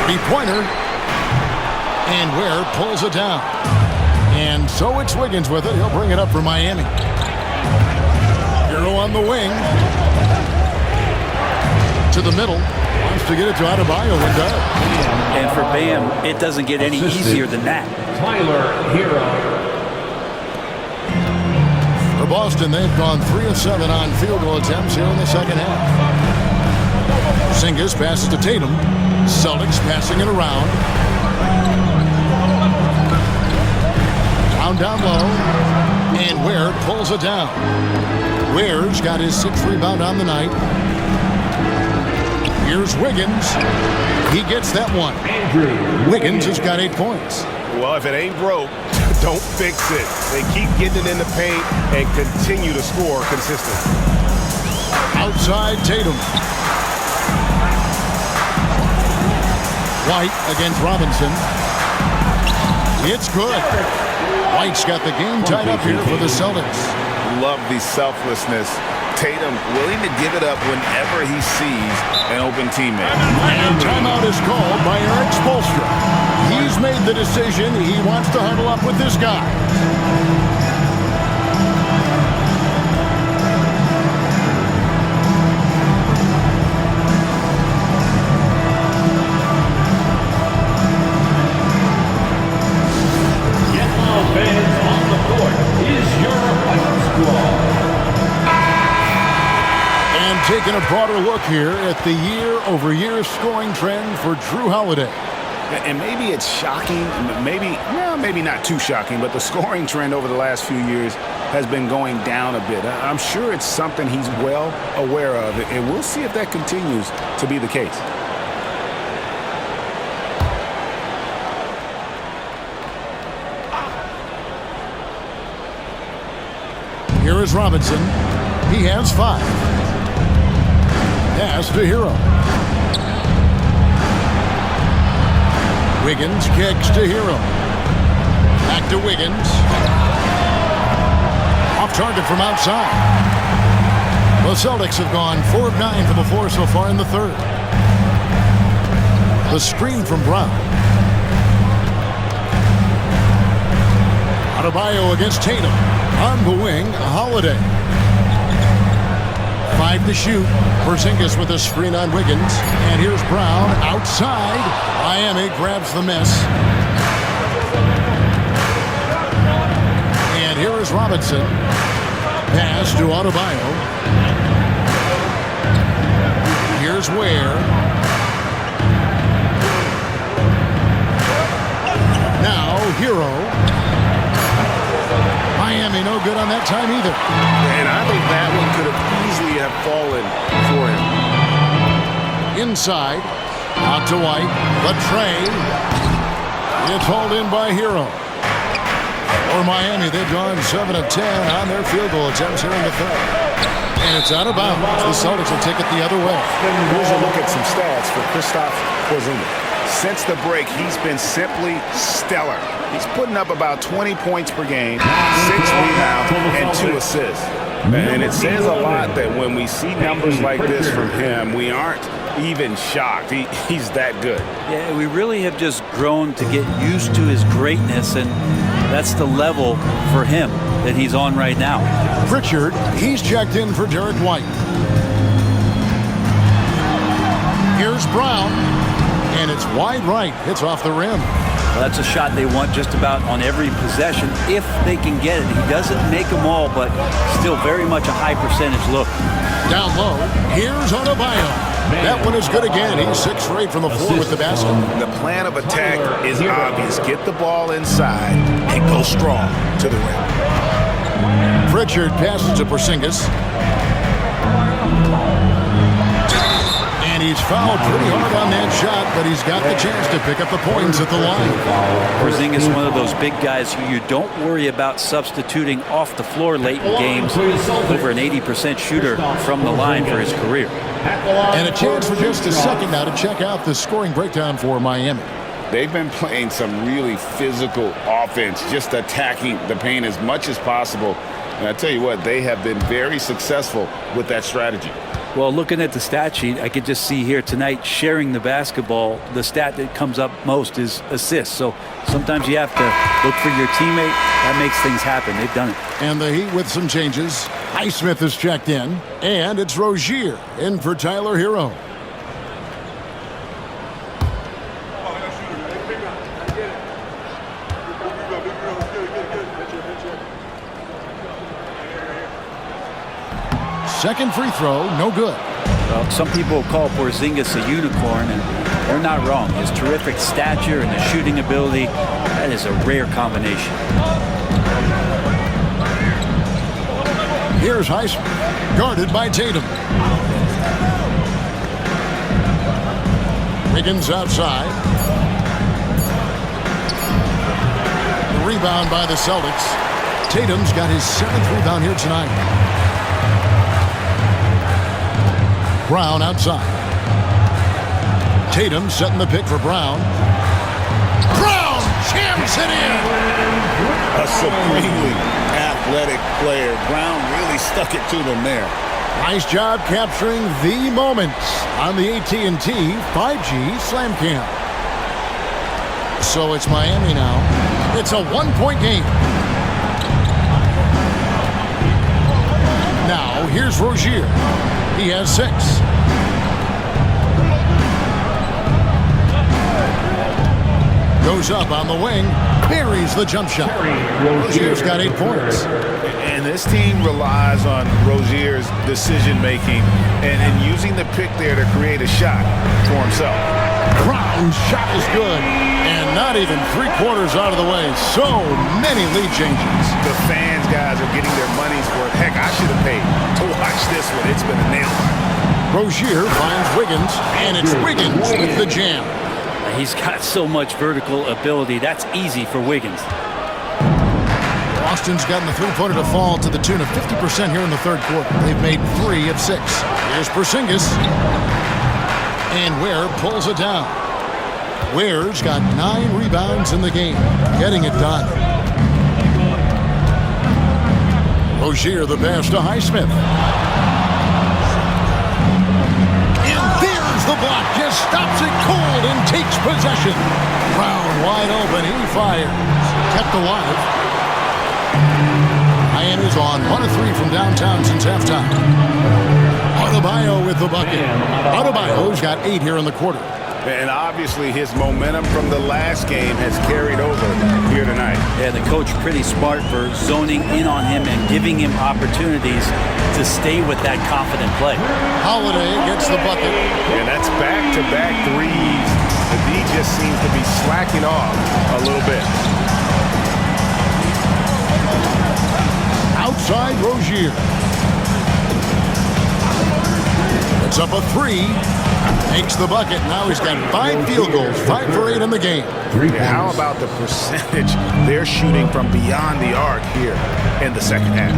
Three-pointer. And Ware pulls it down. And so it's Wiggins with it. He'll bring it up for Miami. Hero on the wing. To the middle. Wants to get it to Adebayo and does. And for Bam, it doesn't get any easier than that. Tyler Hero. For Boston, they've gone 3 of 7 on field goal attempts here in the second half. Porzingis passes to Tatum. Celtics passing it around. Down low. And Ware pulls it down. Ware's got his 6th rebound on the night. Here's Wiggins. He gets that one. Wiggins has got 8 points. Well, if it ain't broke, don't fix it. They keep getting it in the paint and continue to score consistently. Outside Tatum. White against Robinson. It's good. White's got the game tied up here for the Celtics. Love the selflessness. Tatum willing to give it up whenever he sees an open teammate. And timeout is called by Eric Spoelstra. He's made the decision. He wants to huddle up with this guy. Taking a broader look here at the year-over-year scoring trend for Drew Holiday. And maybe it's shocking, maybe not too shocking, but the scoring trend over the last few years has been going down a bit. I'm sure it's something he's well aware of, and we'll see if that continues to be the case. Here is Robinson. He has 5. Pass to Hero. Wiggins kicks to Hero. Back to Wiggins. Off target from outside. The Celtics have gone 4 of 9 from the floor so far in the third. The screen from Brown. Adebayo against Tatum. On the wing, Holiday. 5 to shoot. Porzingis with a screen on Wiggins. And here's Brown outside. Miami grabs the miss. And here is Robinson. Pass to Adebayo. Here's Ware. Now Hero. Miami no good on that time either. And I think that one could have easily have fallen for him. Inside, out to White, the tray. It's hauled in by Hero. For Miami, they've gone 7 of 10 on their field goal attempts here in the third. And it's out of bounds. The Celtics will take it the other way. Here's a look at some stats for Kristaps Porzingis. Since the break, he's been simply stellar. He's putting up about 20 points per game, 6 rebounds, and 2 assists. And it says a lot that when we see numbers like this from him, we aren't even shocked. He's that good. Yeah, we really have just grown to get used to his greatness, and that's the level for him that he's on right now. Pritchard, he's checked in for Derek White. Here's Brown, and it's wide right. It's off the rim. Well, that's a shot they want just about on every possession if they can get it. He doesn't make them all, but still very much a high percentage look. Down low, here's Adebayo. That one is good again. He's 6 for 8 from the floor with the basket. The plan of attack is obvious. Get the ball inside and go strong to the rim. Pritchard passes to Porzingis. And he's fouled pretty hard on that shot, but he's got the chance to pick up the points at the line. Porzingis, one of those big guys who you don't worry about substituting off the floor late in games. Over an 80% shooter from the line for his career. And a chance for just a second now to check out the scoring breakdown for Miami. They've been playing some really physical offense, just attacking the paint as much as possible. And I tell you what, they have been very successful with that strategy. Well, looking at the stat sheet, I could just see here tonight sharing the basketball. The stat that comes up most is assists. So sometimes you have to look for your teammate. That makes things happen. They've done it. And the Heat with some changes. Highsmith is checked in. And it's Rozier in for Tyler Hero. Second free throw, no good. Well, some people call Porzingis a unicorn, and they're not wrong. His terrific stature and his shooting ability, that is a rare combination. Here's Highsmith, guarded by Tatum. Wiggins outside. The rebound by the Celtics. Tatum's got his 7th rebound here tonight. Brown outside. Tatum setting the pick for Brown. Brown jams it in! A supremely athletic player. Brown really stuck it to them there. Nice job capturing the moments on the AT&T 5G Slam Cam. So it's Miami now. It's a 1-point game. Now here's Rozier. He has 6. Goes up on the wing, buries the jump shot. Rozier's got 8 points. And this team relies on Rozier's decision-making and using the pick there to create a shot for himself. Brown's shot is good, and not even 3/4 out of the way. So many lead changes. The fans, guys, are getting their money's worth. Heck, I should have paid to watch this one. It's been a nail. Rozier finds Wiggins, and it's Wiggins with the jam. He's got so much vertical ability. That's easy for Wiggins. Boston's gotten the three-pointer to fall to the tune of 50% here in the third quarter. They've made 3 of 6. Here's Porzingis. And Ware pulls it down. Ware's got 9 rebounds in the game, getting it done. Rozier the pass to Highsmith. And there's the block. Just stops it cold and takes possession. Brown wide open. He fires. Kept alive. Miami's on 1 of 3 from downtown since halftime. Adebayo with the bucket. Adebayo's got 8 here in the quarter. And obviously his momentum from the last game has carried over here tonight. Yeah, the coach pretty smart for zoning in on him and giving him opportunities to stay with that confident play. Holiday gets the bucket. And that's back-to-back threes. The D just seems to be slacking off a little bit. Outside Rozier. It's up a 3. Makes the bucket. Now he's got 5 field goals, 5 for 8 in the game. How about the percentage they're shooting from beyond the arc here in the second half?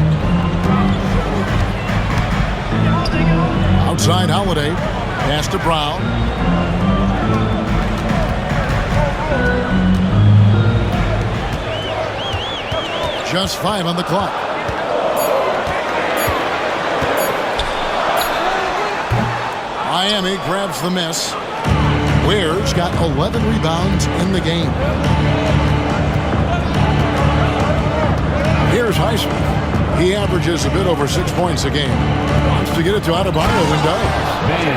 Outside Holiday. Pass to Brown. Just 5 on the clock. Miami grabs the miss. Ware's got 11 rebounds in the game. Here's Highsmith. He averages a bit over 6 points a game. Wants to get it to Adebayo and does.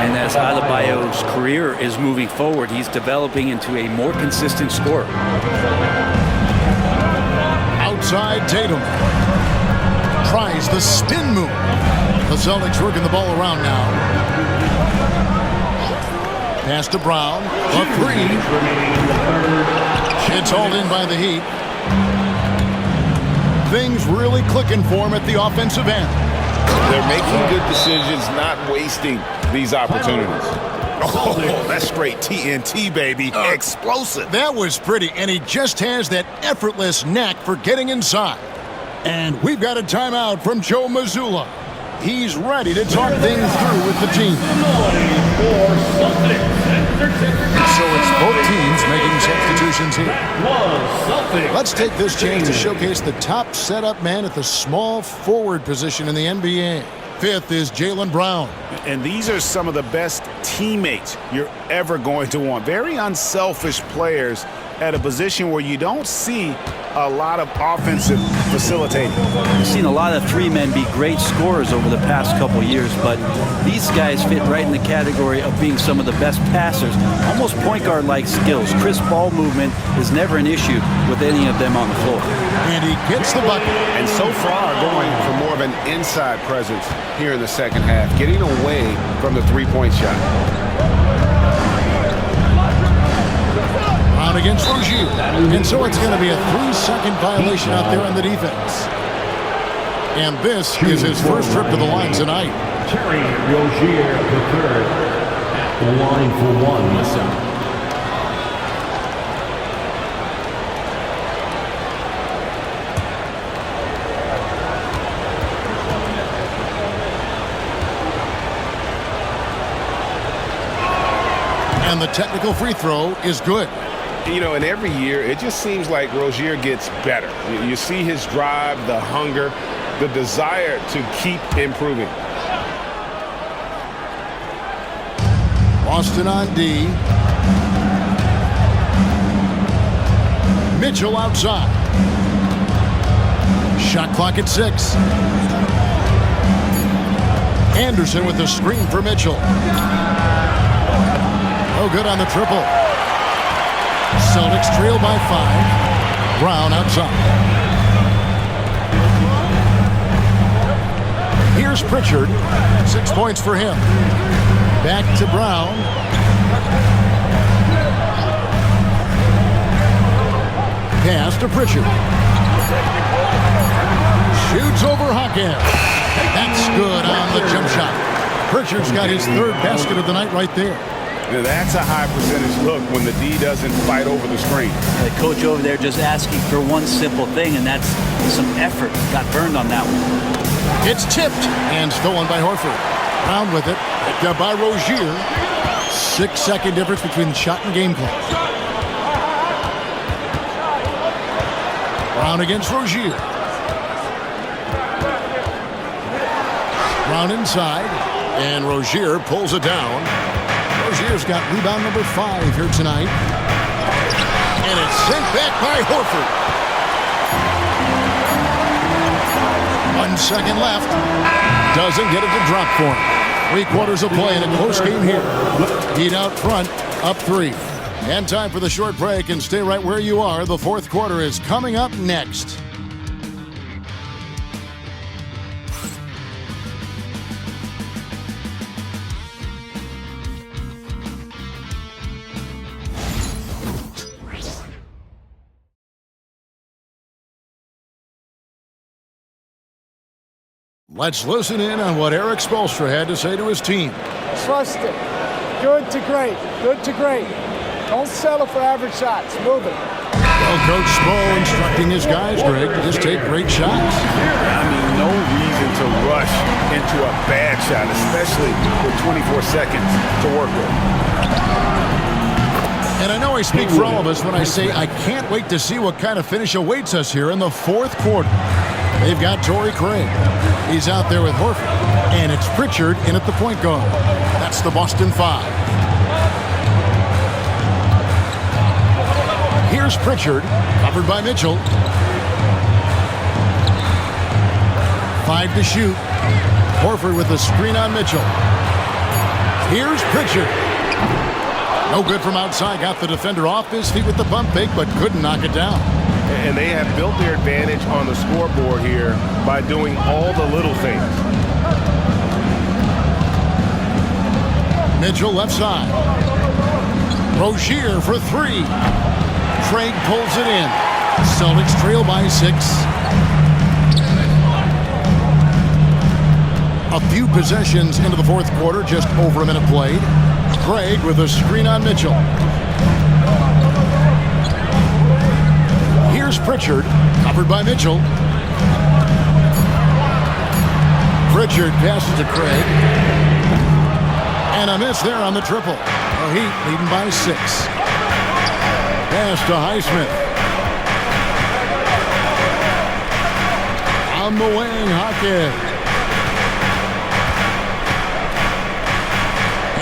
And as Adebayo's career is moving forward, he's developing into a more consistent scorer. Outside Tatum. Tries the spin move. The Celtics working the ball around now. Pass to Brown. A 3. It's hauled in by the Heat. Things really clicking for him at the offensive end. They're making good decisions, not wasting these opportunities. Oh, that's straight TNT, baby. Explosive. That was pretty, and he just has that effortless knack for getting inside. And we've got a timeout from Joe Mazzulla. He's ready to talk things through with the team. So it's both teams making substitutions here. Let's take this chance to showcase the top setup man at the small forward position in the NBA. 5th is Jaylen Brown. And these are some of the best teammates you're ever going to want. Very unselfish players at a position where you don't see a lot of offensive facilitating. We've seen a lot of 3 men be great scorers over the past couple years, but these guys fit right in the category of being some of the best passers, almost point guard-like skills. Crisp ball movement is never an issue with any of them on the floor. And he gets the bucket. And so far going for more of an inside presence here in the second half, getting away from the three-point shot. Out against Rozier. And so it's going to be a 3-second violation out there on the defense. And this is his first trip to the line tonight. Terry Rozier III at the line for one. And the technical free throw is good. You know, and every year, it just seems like Rozier gets better. You see his drive, the hunger, the desire to keep improving. Boston on D. Mitchell outside. Shot clock at 6. Anderson with the screen for Mitchell. No good on the triple. Celtics trail by 5. Brown outside. Here's Pritchard. 6 points for him. Back to Brown. Pass to Pritchard. Shoots over Hawkins. That's good on the jump shot. Pritchard's got his 3rd basket of the night right there. That's a high percentage look when the D doesn't fight over the screen. The coach over there just asking for one simple thing, and that's some effort. Got burned on that one. It's tipped and stolen by Horford. Brown with it. Picked up by Rozier. 6-second difference between the shot and game clock. Brown against Rozier. Brown inside. And Rozier pulls it down. Rozier's got rebound number 5 here tonight. And it's sent back by Horford. 1 second left. Doesn't get it to drop for him. 3 quarters of play in a close game here. Heat out front, up 3. And time for the short break, and stay right where you are. The 4th quarter is coming up next. Let's listen in on what Eric Spoelstra had to say to his team. Trust it. Good to great. Good to great. Don't settle for average shots. Move it. Well, Coach Spo instructing his guys, Greg, to just take great shots. I mean, no reason to rush into a bad shot, especially with 24 seconds to work with. And I know I speak for all of us when I say I can't wait to see what kind of finish awaits us here in the 4th quarter. They've got Torrey Craig. He's out there with Horford. And it's Pritchard in at the point guard. That's the Boston 5. Here's Pritchard, covered by Mitchell. 5 to shoot. Horford with the screen on Mitchell. Here's Pritchard. No good from outside. Got the defender off his feet with the pump fake, but couldn't knock it down. And they have built their advantage on the scoreboard here by doing all the little things. Mitchell left side. Rozier for 3. Craig pulls it in. Celtics trail by 6. A few possessions into the 4th quarter, just over a minute played. Craig with a screen on Mitchell. Here's Pritchard, covered by Mitchell. Pritchard passes to Craig. And a miss there on the triple. The Heat leading by 6. Pass to Highsmith. On the wing, Hawkins.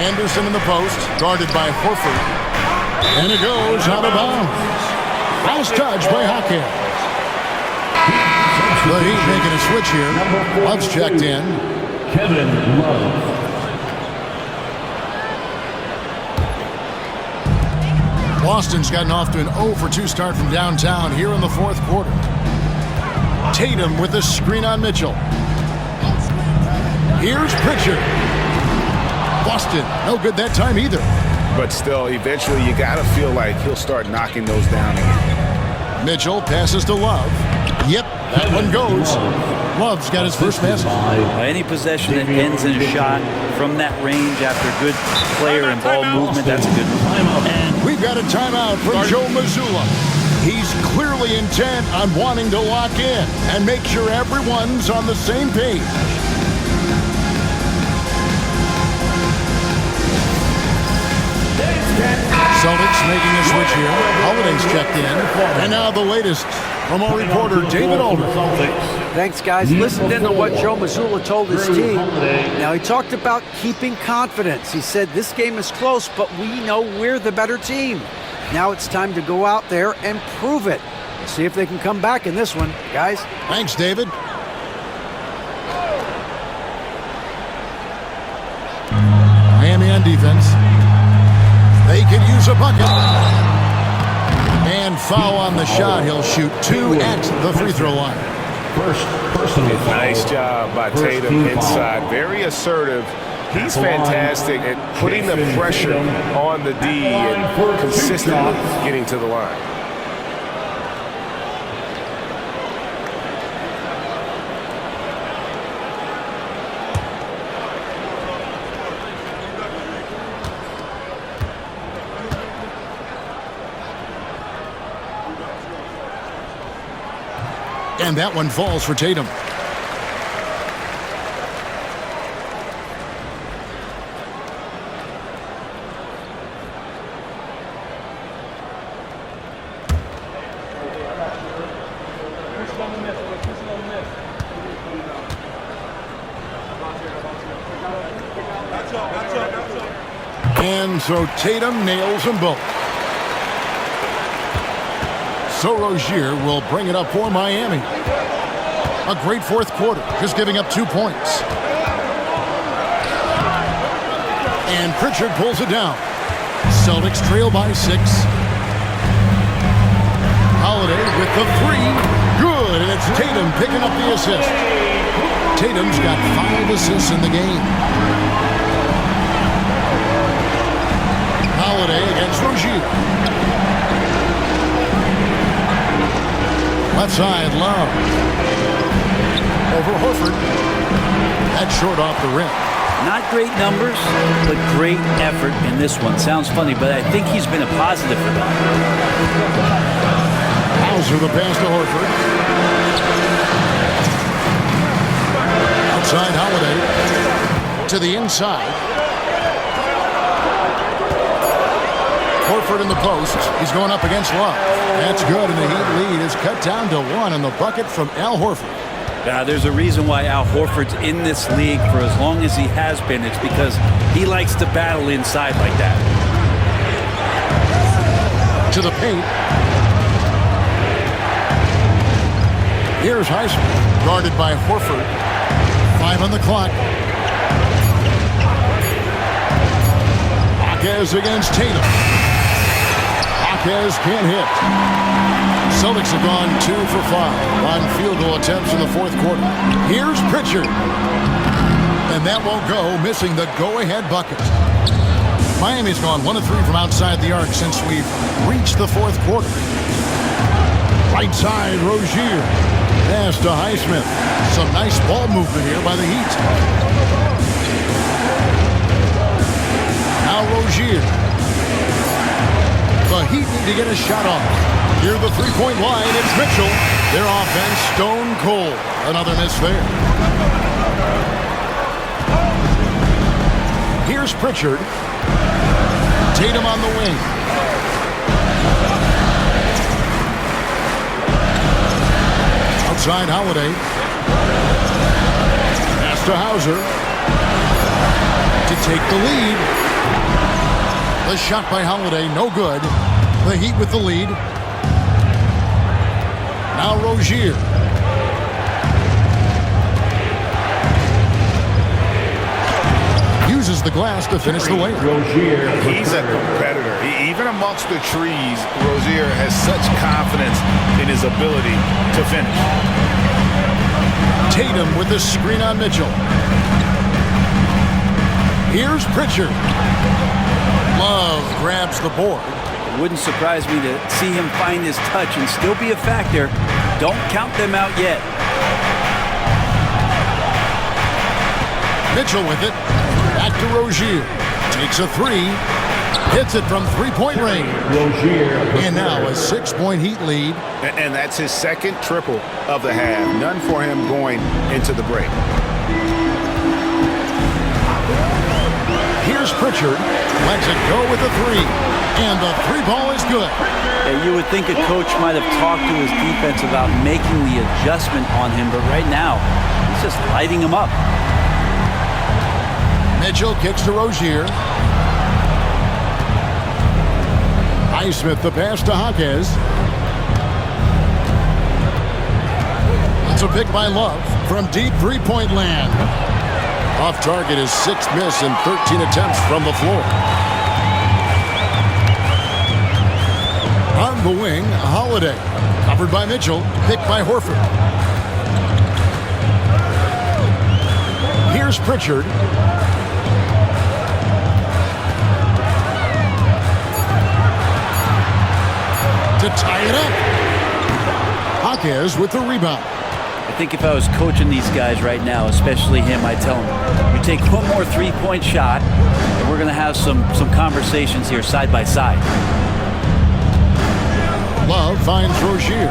Anderson in the post, guarded by Horford. And it goes out of bounds. Last touch by Hawkins. The Heat making a switch here. Love's checked in. Kevin Love. Boston's gotten off to an 0-for-2 start from downtown here in the 4th quarter. Tatum with a screen on Mitchell. Here's Pritchard. Boston, no good that time either. But still, eventually you got to feel like he'll start knocking those down again. Mitchell passes to Love. Yep, that one goes. Love's got his first basket. Any possession that ends in a shot from that range after good player and ball movement, that's a good one. And we've got a timeout from Joe Mazzulla. He's clearly intent on wanting to lock in and make sure everyone's on the same page. Celtics making a switch here. Holiday's checked in. And now the latest from our reporter, David Aldridge. Thanks, guys. Listened in to what Joe Mazzulla told his team. Now, he talked about keeping confidence. He said, this game is close, but we know we're the better team. Now it's time to go out there and prove it. See if they can come back in this one, guys. Thanks, David. Miami on defense. They could use a bucket. And foul on the shot. He'll shoot 2 at the free throw line. Nice job by Tatum inside. Very assertive. He's fantastic at putting the pressure on the D and consistently getting to the line. And that one falls for Tatum. And so Tatum nails them both. So Rozier will bring it up for Miami. A great fourth quarter, just giving up 2 points. And Pritchard pulls it down. Celtics trail by 6. Holiday with the 3. Good, and it's Tatum picking up the assist. Tatum's got 5 assists in the game. Holiday against Rozier. Left side, Love. Over Horford. That's short off the rim. Not great numbers, but great effort in this one. Sounds funny, but I think he's been a positive for them. Hauser the pass to Horford. Outside Holiday. To the inside. Horford in the post. He's going up against Love. That's good, and the Heat lead is cut down to 1 on the bucket from Al Horford. There's a reason why Al Horford's in this league for as long as he has been. It's because he likes to battle inside like that. To the paint. Here's Highsmith, guarded by Horford. 5 on the clock. Marquez against Tatum. Marquez can't hit. Celtics have gone 2 for 5 on field goal attempts in the fourth quarter. Here's Pritchard. And that won't go, missing the go-ahead bucket. Miami's gone 1 of 3 from outside the arc since we've reached the fourth quarter. Right side, Rozier. Pass to Highsmith. Some nice ball movement here by the Heat. Now Rozier. The Heat need to get a shot off. Near the three-point line, it's Mitchell. Their offense stone cold. Another miss there. Here's Pritchard. Tatum on the wing. Outside Holiday. Pass to Hauser. To take the lead. The shot by Holiday, no good. The Heat with the lead. Now Rozier. Uses the glass to finish the layup. He's a competitor. Even amongst the trees, Rozier has such confidence in his ability to finish. Tatum with the screen on Mitchell. Here's Pritchard. Love grabs the board. It wouldn't surprise me to see him find his touch and still be a factor. Don't count them out yet. Mitchell with it. Back to Rozier. Takes a three. Hits it from three-point range. And now a 6-point Heat lead. And that's his second triple of the half. None for him going into the break. Here's Pritchard. Lets it go with a three. And the three ball is good. Yeah, you would think a coach might have talked to his defense about making the adjustment on him, but right now, he's just lighting him up. Mitchell kicks to Rozier. Highsmith the pass to Hawkes. It's a pick by Love from deep three-point land. Off target is 6th miss and 13 attempts from the floor. On the wing, Holiday. Covered by Mitchell, picked by Horford. Here's Pritchard. To tie it up. Hawkes with the rebound. I think if I was coaching these guys right now, especially him, I'd tell him, you take one more three-point shot, and we're going to have some conversations here side by side. Love finds Rozier.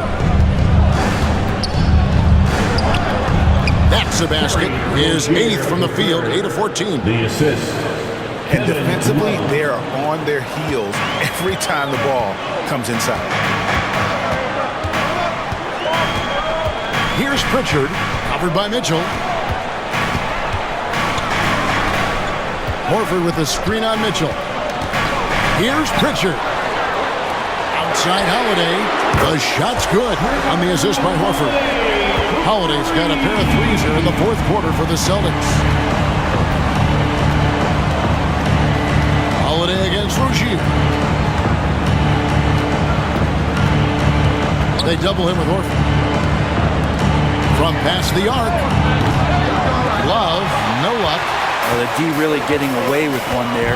That's a basket. His 8th from the field, 8 of 14. The assist. And defensively, they are on their heels every time the ball comes inside. Here's Pritchard, covered by Mitchell. Horford with a screen on Mitchell. Here's Pritchard. Outside Holiday. The shot's good on the assist by Horford. Holiday's got a pair of threes here in the fourth quarter for the Celtics. Holiday against Rozier. They double him with Horford. From past the arc. Love, no luck. Well, the D really getting away with one there.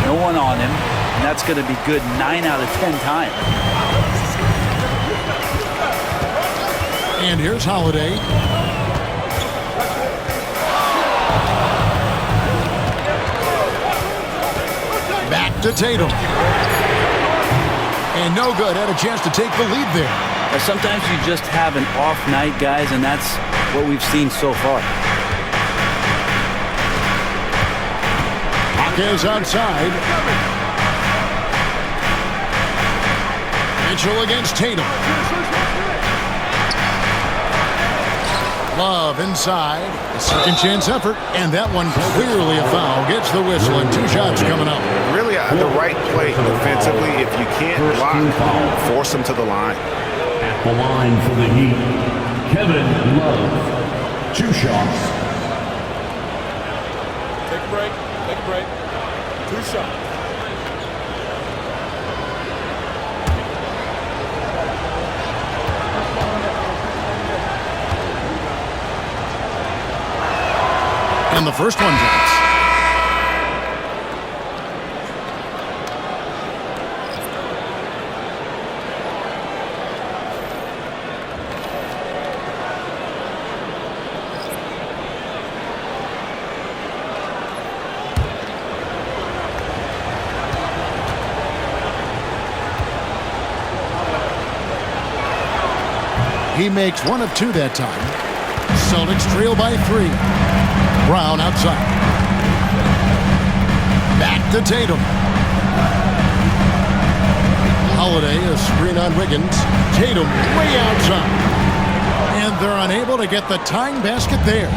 No one on him. And that's going to be good 9 out of 10 times. And here's Holiday. Back to Tatum. And no good. Had a chance to take the lead there. Sometimes you just have an off night, guys, and that's what we've seen so far. Hawkes outside. Mitchell against Tatum. Love inside. A second chance effort, and that one clearly a foul. Gets the whistle, and 2 shots coming up. Really the right play defensively. If you can't block, force them to the line. At the line for the Heat, Kevin Love. 2 shots. Take a break. Take a break. 2 shots. And the first one drops. He makes 1 of 2 that time. Celtics trail by 3. Brown outside. Back to Tatum. Holiday, a screen on Wiggins. Tatum way outside. And they're unable to get the tying basket there.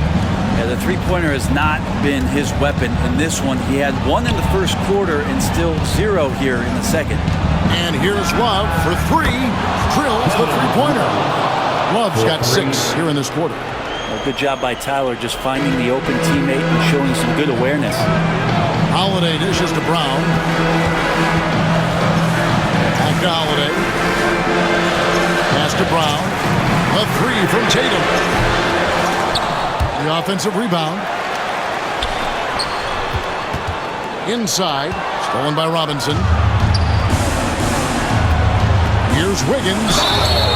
Yeah, the three-pointer has not been his weapon in this one. He had 1 in the first quarter and still 0 here in the second. And here's Love for 3. Drills the three-pointer. Love's got 6 here in this quarter. Well, good job by Tyler just finding the open teammate and showing some good awareness. Holiday dishes to Brown. Back to Holiday. Pass to Brown. A 3 from Tatum. The offensive rebound. Inside. Stolen by Robinson. Here's Wiggins.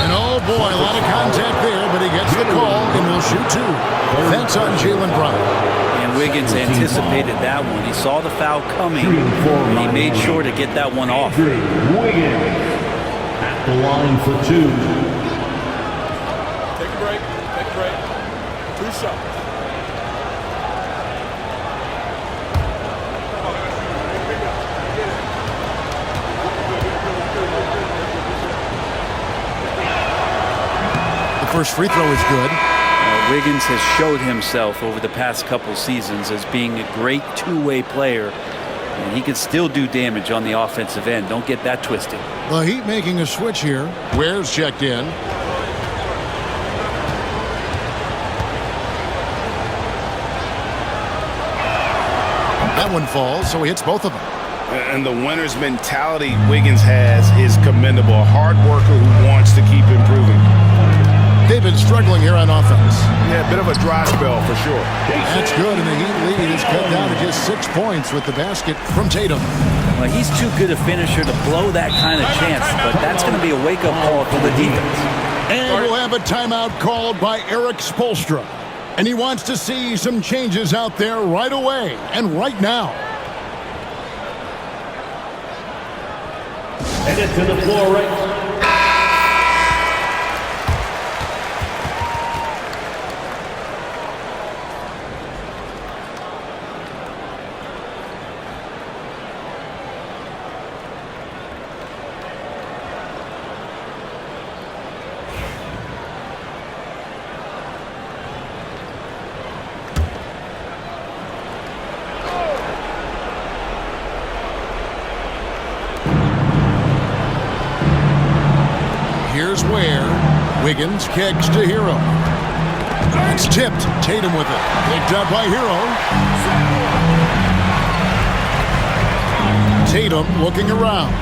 And oh boy, a lot of contact there, but he gets the call and will shoot two. That's on Jaylen Brown. And Wiggins anticipated that one. He saw the foul coming, and he made sure to get that one off. Wiggins at the line for two. Take a break. Take a break. 2 shots. First free throw is good. Wiggins has showed himself over the past couple seasons as being a great two-way player, and he can still do damage on the offensive end. Don't get that twisted. The Heat making a switch here. Ware's checked in. That one falls, so he hits both of them. And the winner's mentality Wiggins has is commendable. A hard worker who wants to keep improving. They've been struggling here on offense. Yeah, a bit of a dry spell for sure. That's good, and the Heat lead is cut down to just 6 points with the basket from Tatum. Well, he's too good a finisher to blow that kind of chance, but that's going to be a wake-up call for the defense. And we'll have a timeout called by Eric Spoelstra. And he wants to see some changes out there right away and right now. Headed to the floor right. Here's Ware. Wiggins kicks to Hero. It's tipped. Tatum with it. Picked up by Hero. Tatum looking around.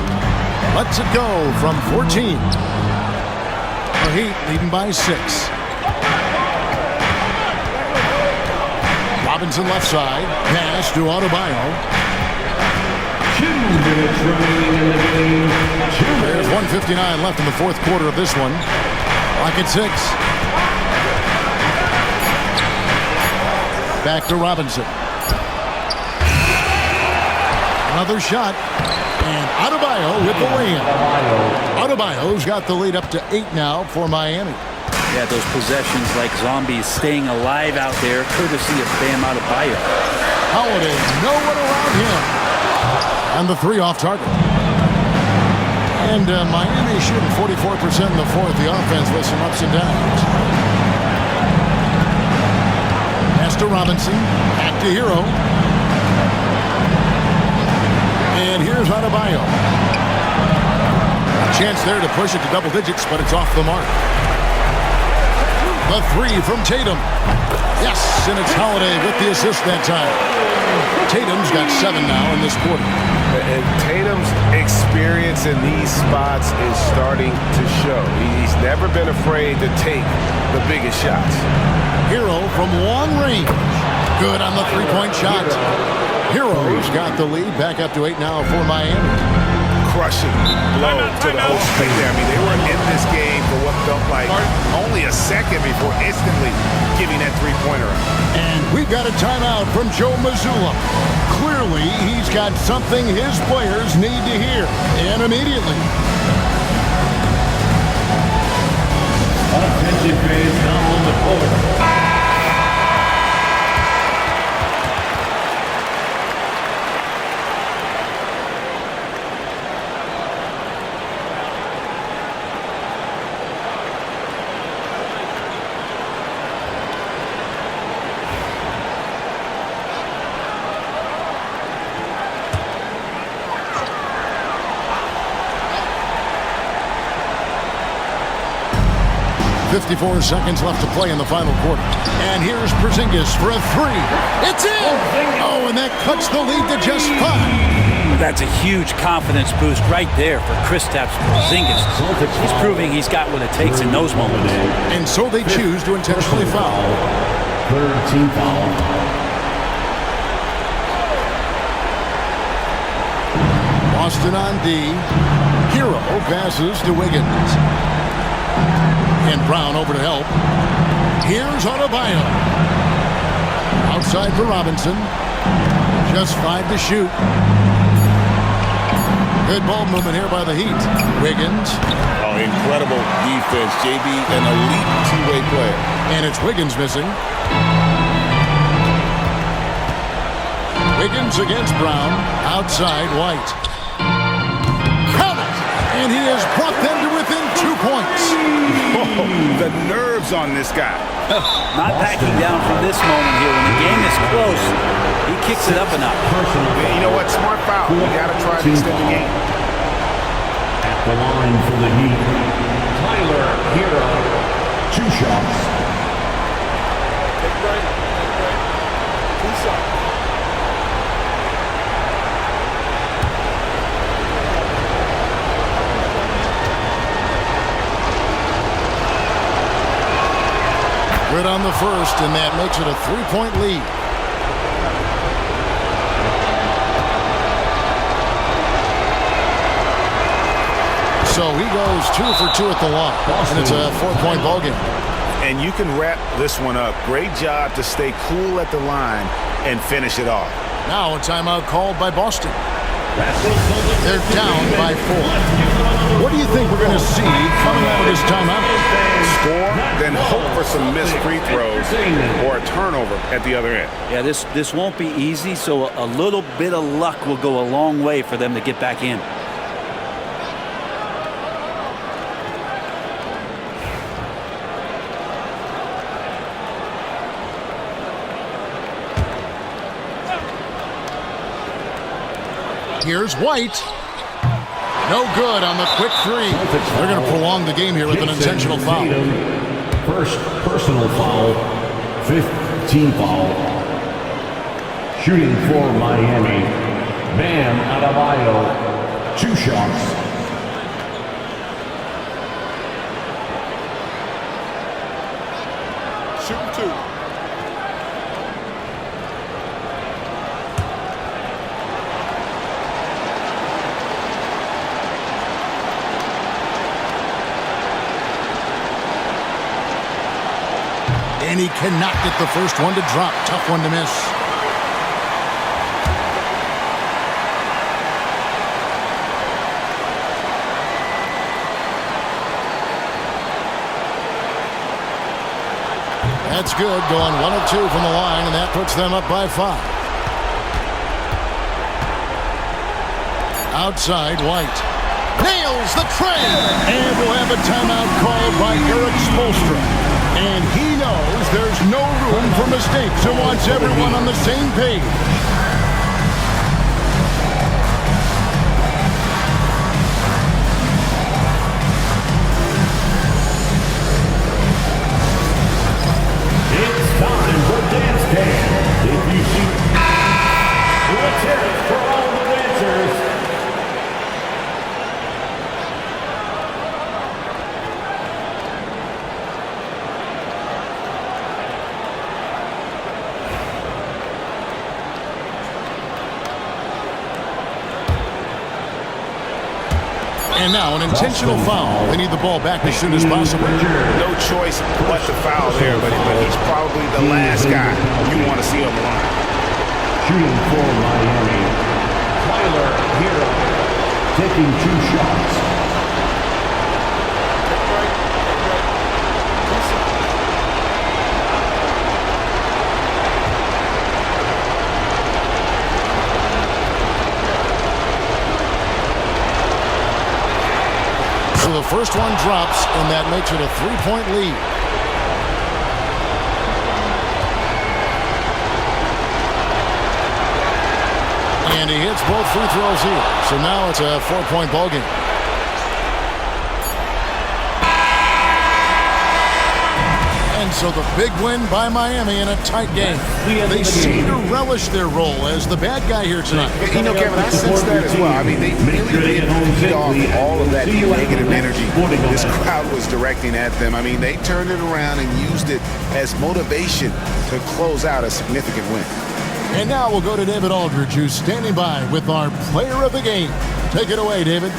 Lets it go from 14. The Heat leading by 6. Robinson left side. Pass to Adebayo. 2 minutes remaining in the game. There's 1:59 left in the fourth quarter of this one. Lock at 6. Back to Robinson. Another shot. And Adebayo with the lay-in. Adebayo's got the lead up to 8 now for Miami. Yeah, those possessions like zombies staying alive out there, courtesy of Bam Adebayo. Holiday, no one around him. And the 3 off target. And Miami shooting 44% in the fourth. The offense with some ups and downs. Pass to Robinson. Back to Hero. And here's Adebayo. A chance there to push it to double digits, but it's off the mark. The 3 from Tatum. Yes, and it's Holiday with the assist that time. Tatum's got 7 now in this quarter. And Tatum's experience in these spots is starting to show. He's never been afraid to take the biggest shots. Hero from long range. Good on the three-point shot. Hero's got the lead. Back up to 8 now for Miami. Crushing blow to the host right there. I mean, they were in this game for what felt like only a second before instantly giving that three-pointer up. And we've got a timeout from Joe Mazzulla. Clearly, he's got something his players need to hear. And immediately. Offensive fans now on the court. .54 seconds left to play in the final quarter. And here's Porzingis for a 3. It's in! Oh, and that cuts the lead to just 5. That's a huge confidence boost right there for Kristaps Porzingis. He's proving he's got what it takes in those moments. And so they choose to intentionally foul. Third team foul. Boston on D. Hero passes to Wiggins. And Brown over to help. Here's Adebayo. Outside for Robinson. Just 5 to shoot. Good ball movement here by the Heat. Wiggins. Oh, incredible defense. JB, an elite two-way player. And it's Wiggins missing. Wiggins against Brown. Outside, White. Count it! And he has brought them to within 2 points. Oh, the nerves on this guy. Not backing down from this moment here. When the game is close, he kicks it up a notch. You know what? Smart foul. You got to try to extend the game. At the line for the Heat, Tyler Hero, 2 shots. Good on the first, and that makes it a 3-point lead. So he goes 2 for 2 at the line, and it's a 4-point ball game. And you can wrap this one up. Great job to stay cool at the line and finish it off. Now a timeout called by Boston. They're down by 4. What do you think we're going to see coming out of this timeout? Score, then hope for some missed free throws or a turnover at the other end. Yeah, this won't be easy, so a little bit of luck will go a long way for them to get back in. Here's White. No good on the quick 3. They're going to prolong the game here with an intentional foul. First personal foul, 5th team foul. Shooting for Miami, Bam Adebayo, 2 shots. Shoot 2. And he cannot get the first one to drop. Tough one to miss. That's good. Going 1 of 2 from the line, and that puts them up by 5. Outside, White. Nails the tray! And we'll have a timeout called by Eric Spoelstra. And he knows there's no room for mistakes and wants everyone on the same page. It's time for Dance Cam. If you see, let's hear it for all the dancers. And now an intentional foul. They need the ball back as soon as possible. No choice but to foul there, but he's probably the last guy you want to see on the line. Shooting for Miami, Tyler Hero, taking 2 shots. So the first one drops, and that makes it a 3-point lead. And he hits both free throws here. So now it's a 4-point ball game. And so the big win by Miami in a tight game. They seem to relish their role as the bad guy here tonight. You know, Kevin, I sense that as well. I mean, they really did feed off all of that negative energy this crowd was directing at them. I mean, they turned it around and used it as motivation to close out a significant win. And now we'll go to David Aldridge, who's standing by with our player of the game. Take it away, David.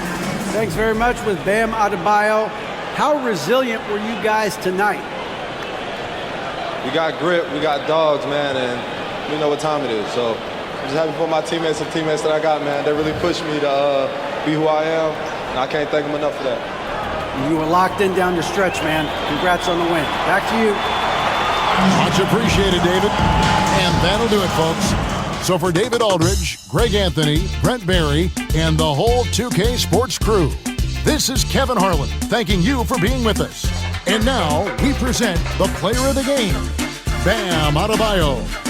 Thanks very much with Bam Adebayo. How resilient were you guys tonight? We got grit, we got dogs, man, and we know what time it is. So I'm just happy for my teammates and teammates that I got, man. They really pushed me to be who I am, and I can't thank them enough for that. You were locked in down the stretch, man. Congrats on the win. Back to you. Much appreciated, David. And that'll do it, folks. So for David Aldridge, Greg Anthony, Brent Barry, and the whole 2K Sports crew, this is Kevin Harlan thanking you for being with us. And now we present the player of the game, Bam Adebayo.